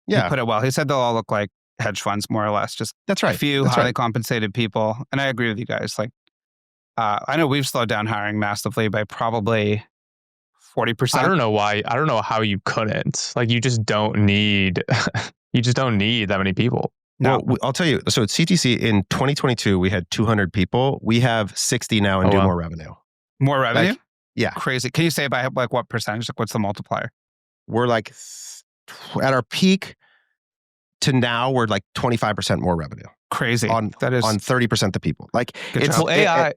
Yeah. He put it well. He said they'll all look like hedge funds more or less. Just that's right. A few highly compensated people. And I agree with you guys. Like, I know we've slowed down hiring massively by probably 40%. I don't know why. I don't know how you couldn't. Like you just don't need that many people. No, well, I'll tell you. So at CTC in 2022, we had 200 people. We have 60 now and more revenue. More revenue? Like, yeah. Crazy. Can you say by like what percentage? Like what's the multiplier? We're like at our peak to now, we're like 25% more revenue. Crazy. That is on 30% the people. Like it's AI.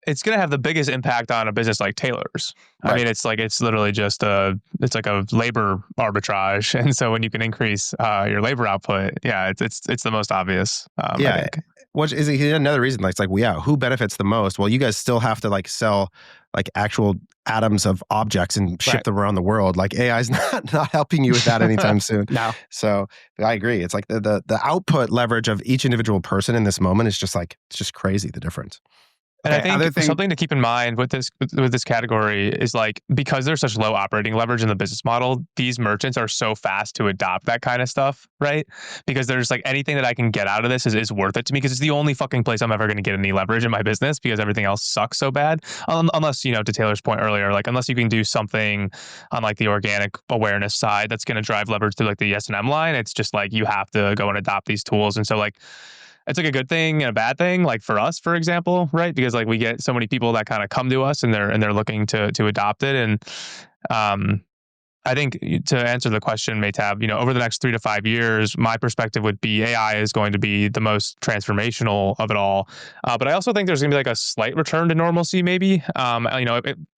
It's going to have the biggest impact on a business like Taylor's. Right. I mean, it's literally just it's like a labor arbitrage. And so when you can increase your labor output, it's the most obvious. I think. Which is another reason. Like, it's like, who benefits the most? Well, you guys still have to like sell like actual atoms of objects and ship them around the world. Like AI is not helping you with that anytime soon. No. So I agree. It's like the output leverage of each individual person in this moment is just like, it's just crazy, the difference. And I think something to keep in mind with this category is like, because there's such low operating leverage in the business model, these merchants are so fast to adopt that kind of stuff, right? Because there's like anything that I can get out of this is worth it to me, because it's the only fucking place I'm ever going to get any leverage in my business, because everything else sucks so bad. Unless, to Taylor's point earlier, like unless you can do something on like the organic awareness side that's going to drive leverage through like the S&M line, it's just like you have to go and adopt these tools. And so like, it's like a good thing and a bad thing, like for us, for example, right? Because like we get so many people that kind of come to us and they're looking to adopt it. And I think to answer the question, Maytab, over the next 3 to 5 years, my perspective would be AI is going to be the most transformational of it all. But I also think there's going to be like a slight return to normalcy, maybe. For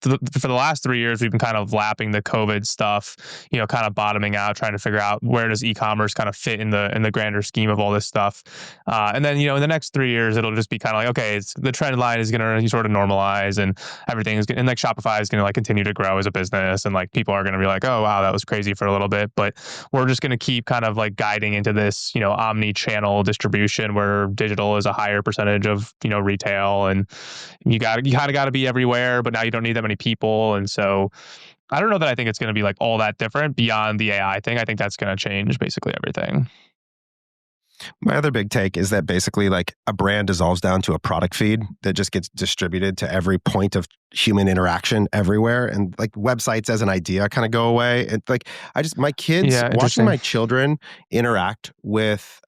the last 3 years, we've been kind of lapping the COVID stuff, kind of bottoming out, trying to figure out where does e-commerce kind of fit in the grander scheme of all this stuff. And then, in the next 3 years, it'll just be kind of like, okay, the trend line is going to sort of normalize, and everything is going, and like Shopify is going to like continue to grow as a business, and like people are going to be like, oh, wow, that was crazy for a little bit, but we're just going to keep kind of like guiding into this, omni-channel distribution where digital is a higher percentage of, retail, and you kind of got to be everywhere, but now you don't need that many people. And so I don't know that I think it's going to be like all that different beyond the AI thing. I think that's going to change basically everything. My other big take is that basically like a brand dissolves down to a product feed that just gets distributed to every point of human interaction everywhere. And like websites as an idea kind of go away. And like my kids, Yeah, watching interesting. my children interact with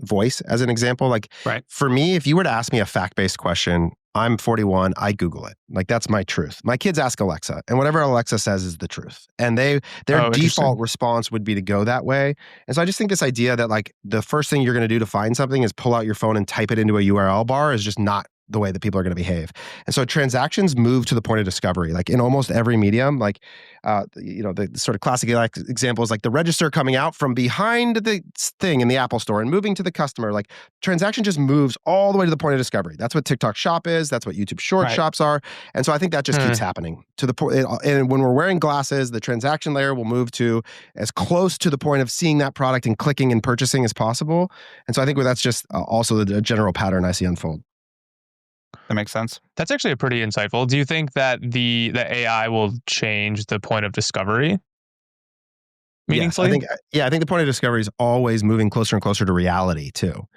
voice as an example, like Right. for me, if you were to ask me a fact-based question, I'm 41, I Google it. Like that's my truth. My kids ask Alexa, and whatever Alexa says is the truth. And their Oh, default interesting. response would be to go that way. And so I just think this idea that like the first thing you're going to do to find something is pull out your phone and type it into a URL bar is just not the way that people are going to behave. And so transactions move to the point of discovery, like in almost every medium, like, the sort of classic example is like the register coming out from behind the thing in the Apple store and moving to the customer. Like transaction just moves all the way to the point of discovery. That's what TikTok Shop is. That's what YouTube Short Right. Shops are. And so I think that just keeps happening to the point. And when we're wearing glasses, the transaction layer will move to as close to the point of seeing that product and clicking and purchasing as possible. And so I think that's just also the general pattern I see unfold. That makes sense. That's actually a pretty insightful. Do you think that the AI will change the point of discovery Yes, I meaningfully? think I think the point of discovery is always moving closer and closer to reality too.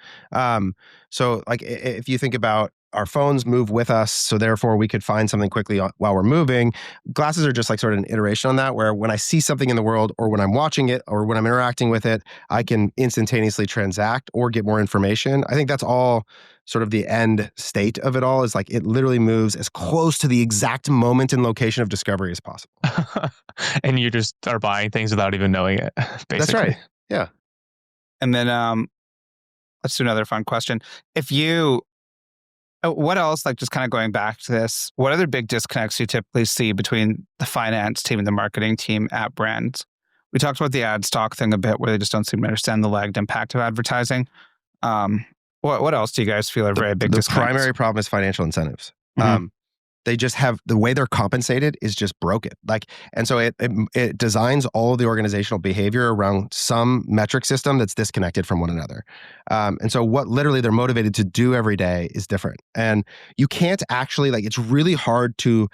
So like if you think about our phones move with us, so therefore we could find something quickly while we're moving. Glasses are just like sort of an iteration on that, where when I see something in the world or when I'm watching it or when I'm interacting with it, I can instantaneously transact or get more information. I think that's all sort of the end state of it all, is like it literally moves as close to the exact moment and location of discovery as possible. And you just are buying things without even knowing it, That's basically. right. Yeah. And then let's do another fun question. If you what else, like just kind of going back to this, what other big disconnects you typically see between the finance team and the marketing team at brands? We talked about the ad stock thing a bit, where they just don't seem to understand the lagged impact of advertising. What else do you guys feel are very big The disconnects? primary problem is financial incentives. Mhm. They just have the way they're compensated is just broken. Like, and so it designs all of the organizational behavior around some metric system that's disconnected from one another. And so what literally they're motivated to do every day is different. And you can't actually, like, it's really hard to,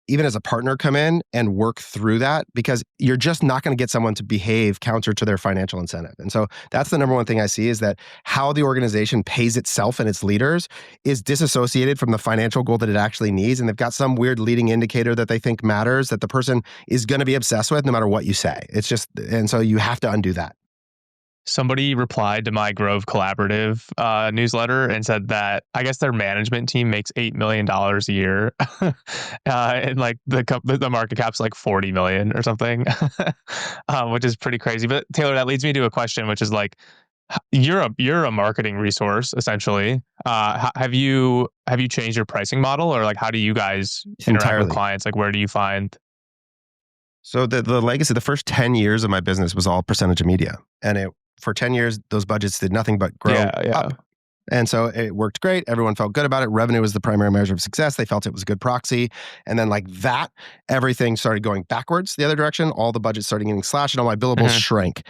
even as a partner, come in and work through that, because you're just not going to get someone to behave counter to their financial incentive. And so that's the number one thing I see, is that how the organization pays itself and its leaders is disassociated from the financial goal that it actually needs. And they've got some weird leading indicator that they think matters that the person is going to be obsessed with no matter what you say. It's just, and so you have to undo that. Somebody replied to my Grove Collaborative newsletter and said that I guess their management team makes $8 million a year, and like the market cap's like 40 million or something, which is pretty crazy. But Taylor, that leads me to a question, which is like, you're a marketing resource essentially. Have you changed your pricing model, or like how do you guys interact with Entirely. clients? Like where do you find? So the legacy, the first 10 years of my business was all percentage of media. And for 10 years, those budgets did nothing but grow Yeah, yeah. up. And so it worked great. Everyone felt good about it. Revenue was the primary measure of success. They felt it was a good proxy. And then like that, everything started going backwards the other direction. All the budgets started getting slashed and all my billables Mhm. shrank.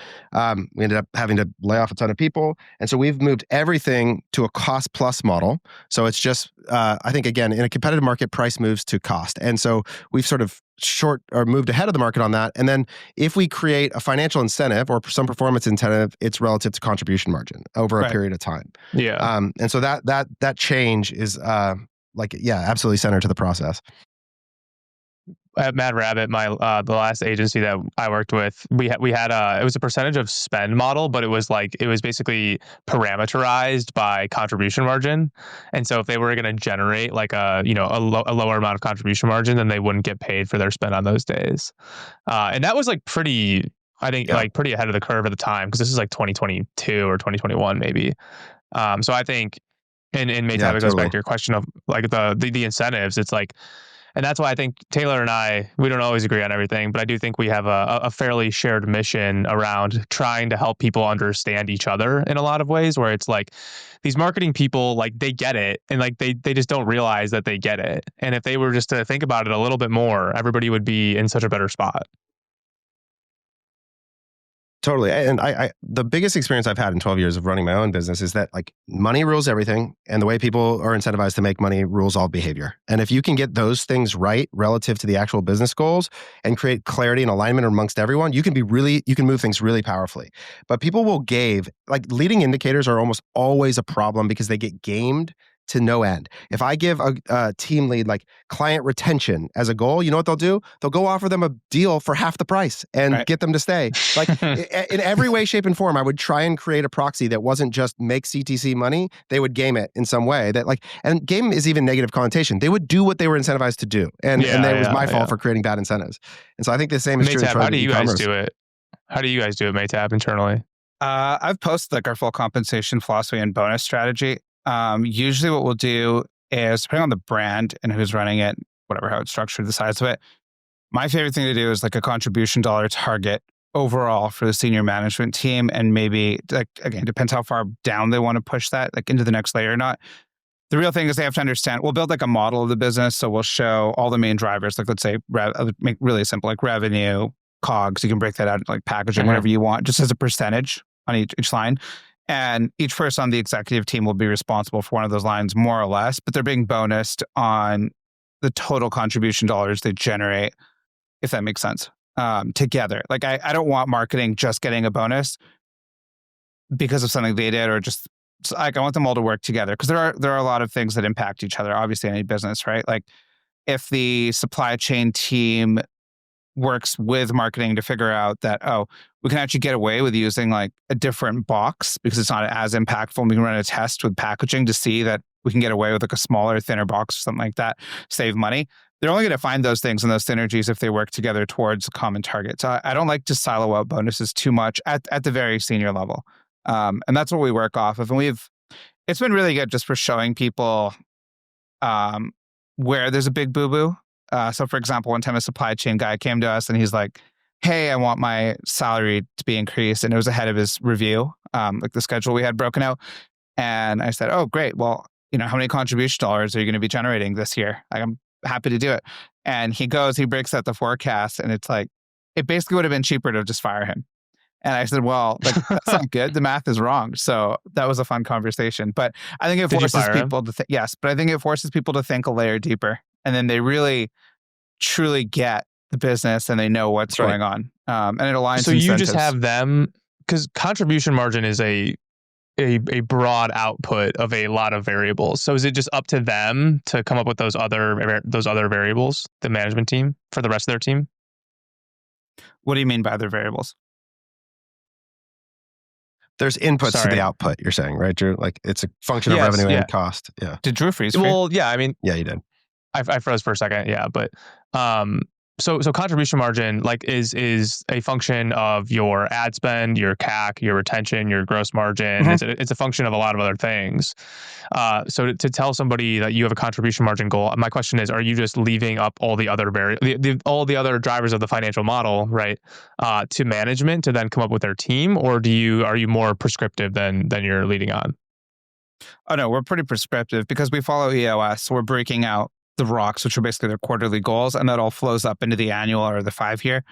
We ended up having to lay off a ton of people. And so we've moved everything to a cost plus model. So it's just, I think, again, in a competitive market, price moves to cost. And so we've sort of moved ahead of the market on that. And then if we create a financial incentive or some performance incentive, it's relative to contribution margin over a Right. period of time. Yeah. And so that change is absolutely centered to the process. At Mad Rabbit, my the last agency that I worked with, we had it was a percentage of spend model, but it was basically parameterized by contribution margin. And so if they were going to generate like a lower amount of contribution margin, then they wouldn't get paid for their spend on those days. And that was like pretty, I think, Yeah. like pretty ahead of the curve at the time, because this is like 2022 or 2021 maybe. So I think, and maybe Yeah, it goes back totally. to your question of like the incentives. It's like, and that's why I think Taylor and I, we don't always agree on everything, but I do think we have a fairly shared mission around trying to help people understand each other in a lot of ways, where it's like these marketing people, like they get it, and like they just don't realize that they get it. And if they were just to think about it a little bit more, everybody would be in such a better spot. Totally. And I the biggest experience I've had in 12 years of running my own business is that like money rules everything. And the way people are incentivized to make money rules all behavior. And if you can get those things right relative to the actual business goals and create clarity and alignment amongst everyone, you can move things really powerfully. But people will like leading indicators are almost always a problem because they get gamed to no end. If I give a team lead like client retention as a goal, you know what they'll do? They'll go offer them a deal for half the price and get them to stay. Like in every way, shape, and form, I would try and create a proxy that wasn't just make CTC money. They would game it in some way and game is even negative connotation. They would do what they were incentivized to do. And that was my fault for creating bad incentives. And so I think the same is true. How do you guys do it? How do you guys do it, Maytab, internally? I've posted like our full compensation philosophy and bonus strategy. Usually what we'll do is, depending on the brand and who's running it, whatever, how it's structured, the size of it, my favorite thing to do is like a contribution dollar target overall for the senior management team. And maybe, like, again, depends how far down they want to push that, like into the next layer or not. The real thing is they have to understand, we'll build like a model of the business. So we'll show all the main drivers, like let's say, make really simple, like revenue, COGS. You can break that out like packaging, whatever you want, just as a percentage on each line. And each person on the executive team will be responsible for one of those lines, more or less, but they're being bonused on the total contribution dollars they generate, if that makes sense, together. Like I don't want marketing just getting a bonus because of something they did, or just like I want them all to work together, because there are a lot of things that impact each other, obviously, in any business, right? Like if the supply chain team works with marketing to figure out that, we can actually get away with using like a different box because it's not as impactful. We can run a test with packaging to see that we can get away with like a smaller, thinner box or something like that, save money. They're only going to find those things and those synergies if they work together towards a common target. So I don't like to silo out bonuses too much at the very senior level. And that's what we work off of. And it's been really good just for showing people where there's a big boo-boo. So for example, one time a supply chain guy came to us and he's like, hey, I want my salary to be increased. And it was ahead of his review, like the schedule we had broken out. And I said, oh, great. Well, how many contribution dollars are you going to be generating this year? I'm happy to do it. And he breaks out the forecast, and it's like, it basically would have been cheaper to just fire him. And I said, well, like, that's not good. The math is wrong. So that was a fun conversation. But I think it forces people to think, yes, but I think it forces people to think a layer deeper. And then they really, truly get the business and they know what's going on. And it aligns. So you just have them, because contribution margin is a broad output of a lot of variables. So is it just up to them to come up with those other variables, the management team, for the rest of their team? What do you mean by other variables? There's inputs to the output, you're saying, right, Drew? Like it's a function of revenue and cost. Yeah. Did Drew freeze? Well, yeah, I mean... Yeah, you did. I froze for a second, yeah. But so contribution margin like is a function of your ad spend, your CAC, your retention, your gross margin. Mm-hmm. It's a function of a lot of other things. So to tell somebody that you have a contribution margin goal, my question is, are you just leaving up all the other all the other drivers of the financial model, right, to management to then come up with their team, or are you more prescriptive than you're leading on? Oh no, we're pretty prescriptive because we follow EOS. So we're breaking out the rocks, which are basically their quarterly goals, and that all flows up into the annual or the 5-year.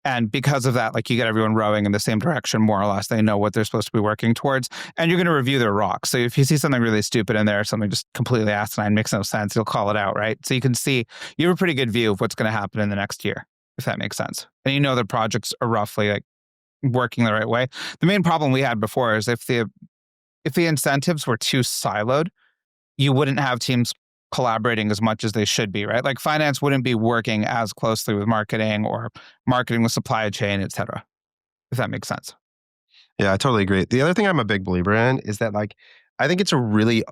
And because of that, like you get everyone rowing in the same direction, more or less. They know what they're supposed to be working towards, and you're going to review their rocks. So if you see something really stupid in there, something just completely asinine, makes no sense, you'll call it out, right? So you can see, you have a pretty good view of what's going to happen in the next year, if that makes sense. And you know the projects are roughly like working the right way. The main problem we had before is if the incentives were too siloed, you wouldn't have teams collaborating as much as they should be, right? Like finance wouldn't be working as closely with marketing, or marketing with supply chain, et cetera, if that makes sense. Yeah, I totally agree. The other thing I'm a big believer in is that, like, I think it's a really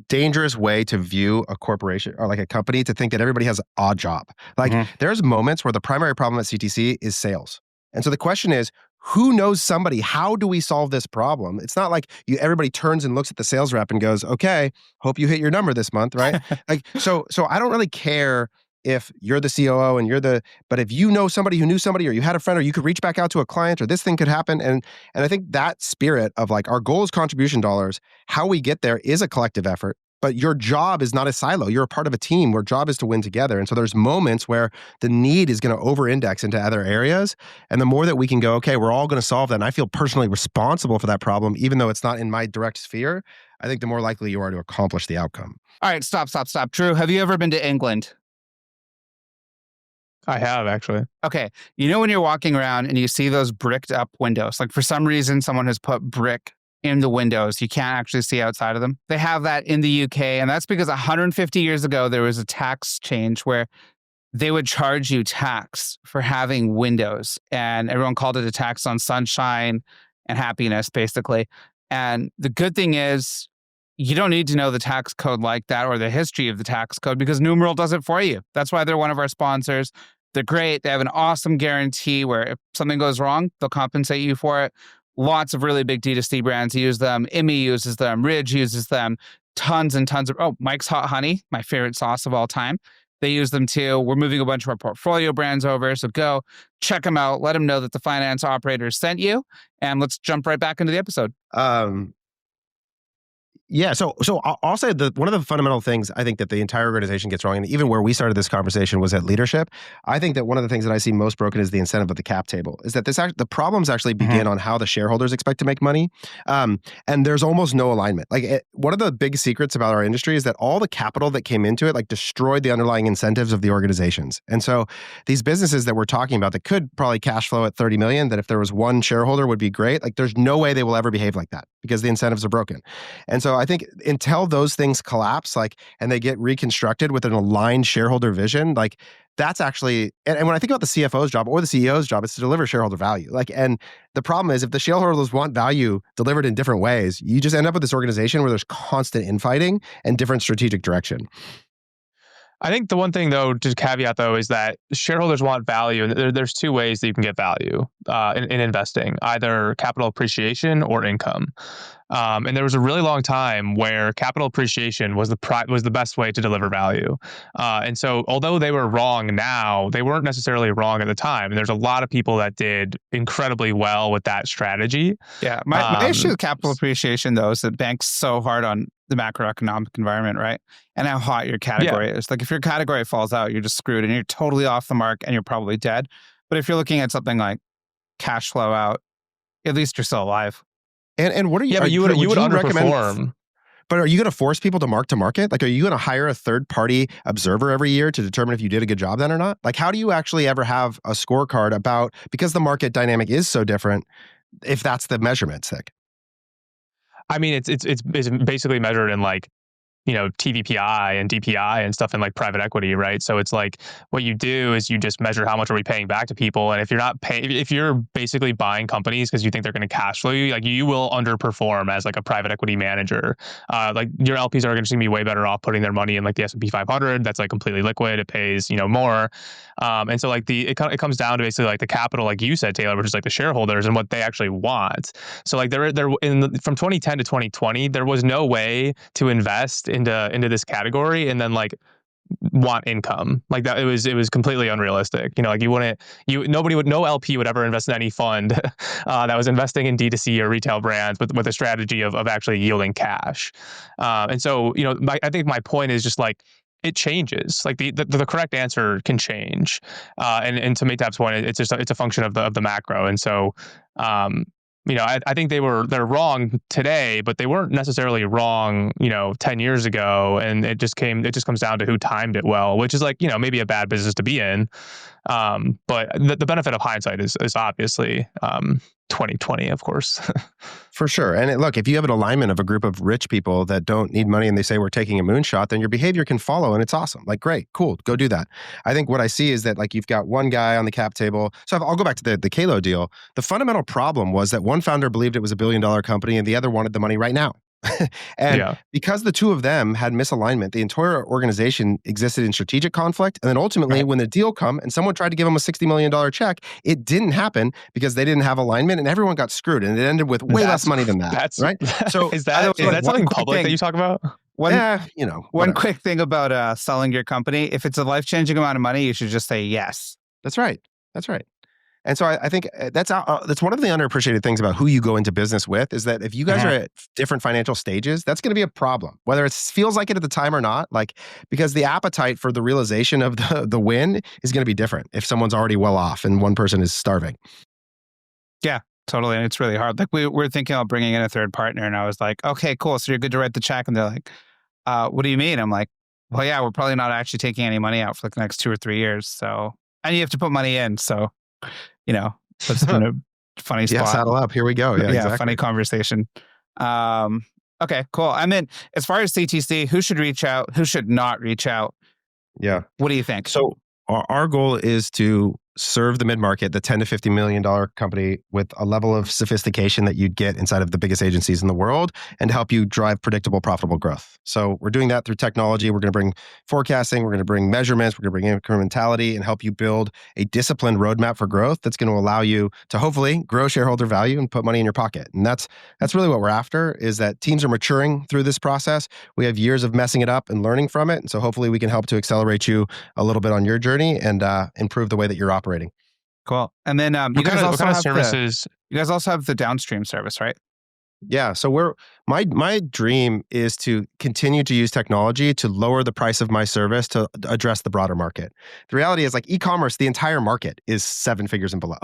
dangerous way to view a corporation or like a company, to think that everybody has an odd job. Like there's moments where the primary problem at CTC is sales. And so the question is, who knows somebody? How do we solve this problem? It's not like everybody turns and looks at the sales rep and goes, okay, hope you hit your number this month, right? So I don't really care if you're the COO and but if you know somebody who knew somebody, or you had a friend, or you could reach back out to a client, or this thing could happen. And I think that spirit of like, our goal is contribution dollars. How we get there is a collective effort. but your job is not a silo. You're a part of a team where job is to win together. And so there's moments where the need is going to over-index into other areas. And the more that we can go, okay, we're all going to solve that, and I feel personally responsible for that problem, even though it's not in my direct sphere, I think the more likely you are to accomplish the outcome. All right, stop. Drew, have you ever been to England? I have actually. Okay. You know when you're walking around and you see those bricked up windows, like for some reason someone has put brick in the windows, you can't actually see outside of them. They have that in the UK, and that's because 150 years ago there was a tax change where they would charge you tax for having windows, and everyone called it a tax on sunshine and happiness, basically. And the good thing is, you don't need to know the tax code like that or the history of the tax code because Numeral does it for you. That's why they're one of our sponsors. They're great. They have an awesome guarantee where if something goes wrong, they'll compensate you for it. Lots of really big D2C brands use them. Emmy uses them. Ridge uses them. Tons and tons of, Mike's Hot Honey, my favorite sauce of all time. They use them too. We're moving a bunch of our portfolio brands over. So go check them out. Let them know that the finance operators sent you. And let's jump right back into the episode. Yeah, so I'll say that one of the fundamental things I think that the entire organization gets wrong, and even where we started this conversation was at leadership. I think that one of the things that I see most broken is the incentive of the cap table. Is that the problems actually begin on how the shareholders expect to make money, and there's almost no alignment. Like one of the big secrets about our industry is that all the capital that came into it destroyed the underlying incentives of the organizations. And so these businesses that we're talking about that could probably cash flow at 30 million, that if there was one shareholder would be great. There's no way they will ever behave like that because the incentives are broken. And so I think until those things collapse, and they get reconstructed with an aligned shareholder vision, that's actually, and when I think about the CFO's job or the CEO's job, it's to deliver shareholder value. And the problem is if the shareholders want value delivered in different ways, you just end up with this organization where there's constant infighting and different strategic direction. I think the one thing, though, to caveat, though, is that shareholders want value. And there's two ways that you can get value in investing, either capital appreciation or income. And there was a really long time where capital appreciation was the best way to deliver value. And so although they were wrong now, they weren't necessarily wrong at the time. And there's a lot of people that did incredibly well with that strategy. Yeah. My issue with capital appreciation, though, is that banks so hard on the macroeconomic environment, right? And how hot your category is. If your category falls out, you're just screwed and you're totally off the mark and you're probably dead. But if you're looking at something like cash flow out, at least you're still alive. And what are you? Yeah, but you would underperform. But are you going to force people to mark market? Are you going to hire a third-party observer every year to determine if you did a good job then or not? How do you actually ever have a scorecard about, because the market dynamic is so different, if that's the measurement stick? I mean, it's basically measured in TVPI and DPI and stuff in private equity, right? So it's what you do is you just measure how much are we paying back to people, and if you're not paying, if you're basically buying companies because you think they're going to cash flow you, you will underperform as a private equity manager. Your LPs are going to be way better off putting their money in the S&P 500. That's completely liquid. It pays more, and so it comes down to basically the capital, like you said, Taylor, which is the shareholders and what they actually want. So from 2010 to 2020, there was no way to invest into this category and then want income that. It was completely unrealistic. No LP would ever invest in any fund that was investing in D2C or retail brands with a strategy of actually yielding cash. And so I think my point is just it changes. The correct answer can change. And to Maytab's point, it's a function of the macro. And so I think they're wrong today, but they weren't necessarily wrong, 10 years ago. And it just comes down to who timed it well, which is maybe a bad business to be in. But the benefit of hindsight is obviously 2020, of course. For sure. And look, if you have an alignment of a group of rich people that don't need money and they say we're taking a moonshot, then your behavior can follow and it's awesome. Great, cool, go do that. I think what I see is that you've got one guy on the cap table. So I'll go back to the Kalo deal. The fundamental problem was that one founder believed it was $1 billion company and the other wanted the money right now. And because the two of them had misalignment, the entire organization existed in strategic conflict. And then ultimately, when the deal come and someone tried to give them a $60 million check, it didn't happen because they didn't have alignment and everyone got screwed. And it ended with way less money than that. Right? So is that something public that you talk about? One quick thing about selling your company. If it's a life-changing amount of money, you should just say yes. That's right. That's right. And so I think that's one of the underappreciated things about who you go into business with is that if you guys are at different financial stages, that's going to be a problem, whether it feels like it at the time or not. Like because the appetite for the realization of the win is going to be different if someone's already well off and one person is starving. Yeah, totally. And it's really hard. Like we're thinking about bringing in a third partner, and I was like, okay, cool. So you're good to write the check, and they're like, what do you mean? I'm like, well, yeah, we're probably not actually taking any money out for like the next 2 or 3 years. So and you have to put money in, so puts them in a funny spot. Yeah, saddle up. Here we go. Yeah, exactly. Funny conversation. Okay, cool. I mean, as far as CTC, who should reach out? Who should not reach out? Yeah. What do you think? So our goal is to serve the mid-market, the $10 to $50 million company with a level of sophistication that you'd get inside of the biggest agencies in the world and help you drive predictable, profitable growth. So we're doing that through technology. We're going to bring forecasting. We're going to bring measurements. We're going to bring incrementality and help you build a disciplined roadmap for growth that's going to allow you to hopefully grow shareholder value and put money in your pocket. And that's really what we're after, is that teams are maturing through this process. We have years of messing it up and learning from it. And so hopefully we can help to accelerate you a little bit on your journey and improve the way that you're operating. Cool. And then you what guys kind also of have services? you guys also have the downstream service, right? Yeah. So my dream is to continue to use technology to lower the price of my service to address the broader market. The reality is, like, e-commerce, the entire market is 7 figures and below.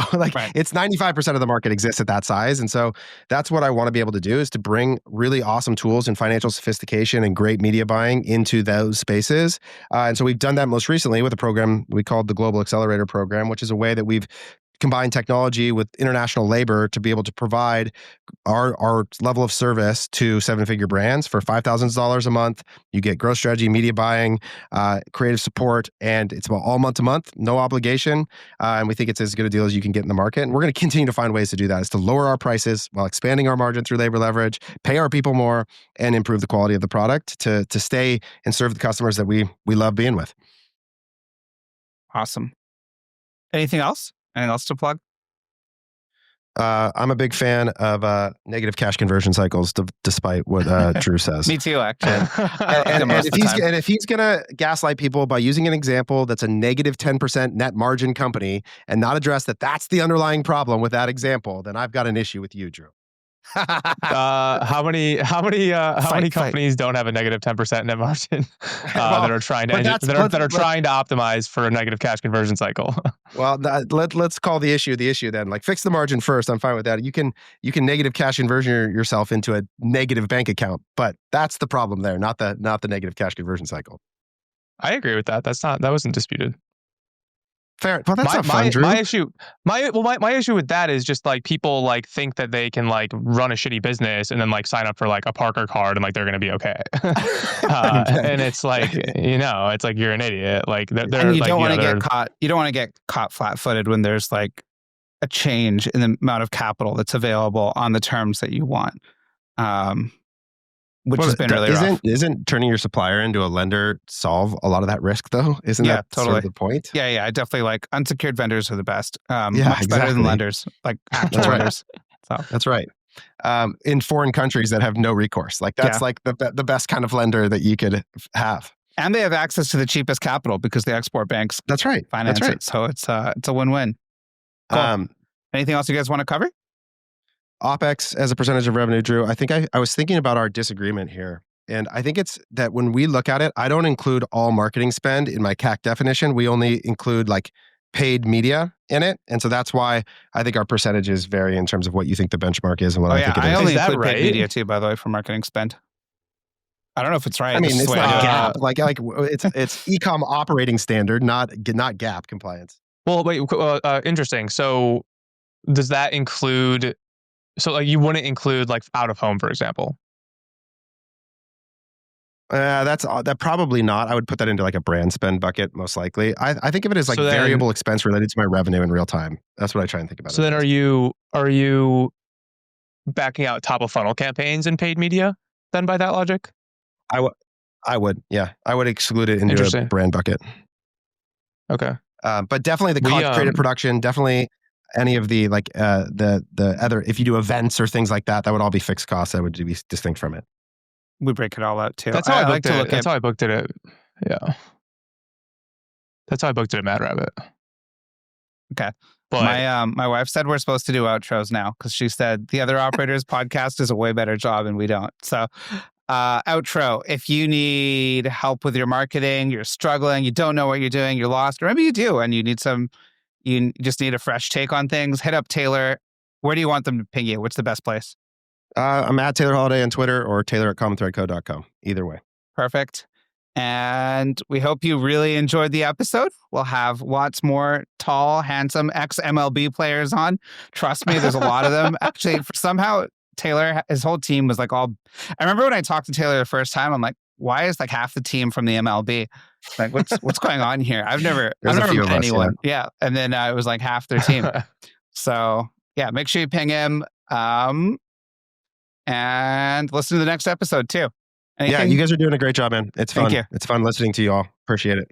It's 95% of the market exists at that size. And so that's what I want to be able to do, is to bring really awesome tools and financial sophistication and great media buying into those spaces. And so we've done that most recently with a program we called the Global Accelerator Program, which is a way that we've combined technology with international labor to be able to provide our level of service to 7-figure brands for $5,000 a month. You get growth strategy, media buying, creative support, and it's about all month to month, no obligation. And we think it's as good a deal as you can get in the market. And we're going to continue to find ways to do that, is to lower our prices while expanding our margin through labor leverage, pay our people more, and improve the quality of the product to stay and serve the customers that we love being with. Awesome. Anything else? Anything else to plug? I'm a big fan of negative cash conversion cycles, despite what Drew says. Me too, actually. And if he's going to gaslight people by using an example that's a negative 10% net margin company and not address that that's the underlying problem with that example, then I've got an issue with you, Drew. How many companies don't have a negative 10% net margin that are trying to optimize for a negative cash conversion cycle? Well, let's call the issue then. Like, fix the margin first. I'm fine with that. You can negative cash conversion yourself into a negative bank account, but that's the problem there, not the negative cash conversion cycle. I agree with that. That wasn't disputed. Fair. Well, that's not fun, Drew. My issue with that is just like people like think that they can like run a shitty business and then like sign up for like a Parker card and like they're gonna be okay. And it's like, it's like you're an idiot. Like and you don't want to get caught. You don't want to get caught flat-footed when there's like a change in the amount of capital that's available on the terms that you want. Which has been really rough. Isn't turning your supplier into a lender solve a lot of that risk, though? Isn't that totally sort of the point? Yeah. I definitely like unsecured vendors are the best. Much exactly. better than lenders, like actual lenders. So. That's right. In foreign countries that have no recourse, like that's like the best kind of lender that you could have. And they have access to the cheapest capital because the export banks. That's right. Finance it. So it's a win-win. Cool. Anything else you guys want to cover? OpEx as a percentage of revenue, Drew. I think I was thinking about our disagreement here. And I think it's that when we look at it, I don't include all marketing spend in my CAC definition. We only include like paid media in it. And so that's why I think our percentages vary in terms of what you think the benchmark is and what I think it is. I only is that include right? paid media too, by the way, for marketing spend. I don't know if it's right. I mean, it's not GAAP. Like it's e-com operating standard, not GAAP compliance. Well, wait, interesting. So does that include... So like you wouldn't include like out of home, for example? That probably not. I would put that into like a brand spend bucket, most likely. I think of it as like variable expense related to my revenue in real time. That's what I try and think about. So then are you backing out top of funnel campaigns and paid media then by that logic? I would. Yeah. I would exclude it into a brand bucket. Okay. But definitely the creative production, definitely any of the like the other, if you do events or things like that, that would all be fixed costs that would be distinct from it. We break it all out too. That's how I booked it. That's how I booked it. Yeah. That's how I booked it at Mad Rabbit. Okay. But My wife said we're supposed to do outros now because she said the other operators podcast does a way better job and we don't. So outro, if you need help with your marketing, you're struggling, you don't know what you're doing, you're lost, or maybe you do and you just need a fresh take on things, hit up Taylor. Where do you want them to ping you? What's the best place? I'm at Taylor Holiday on Twitter or Taylor@commonthreadco.com. Either way. Perfect. And we hope you really enjoyed the episode. We'll have lots more tall, handsome ex-MLB players on. Trust me, there's a lot of them. Actually, somehow Taylor, his whole team was like all... I remember when I talked to Taylor the first time, I'm like, why is like half the team from the MLB? Like, what's going on here? I've never met anyone. Yeah. And then it was like half their team. So yeah, make sure you ping him. And listen to the next episode too. Anything? Yeah, you guys are doing a great job, man. It's fun. Thank you. It's fun listening to you all. Appreciate it.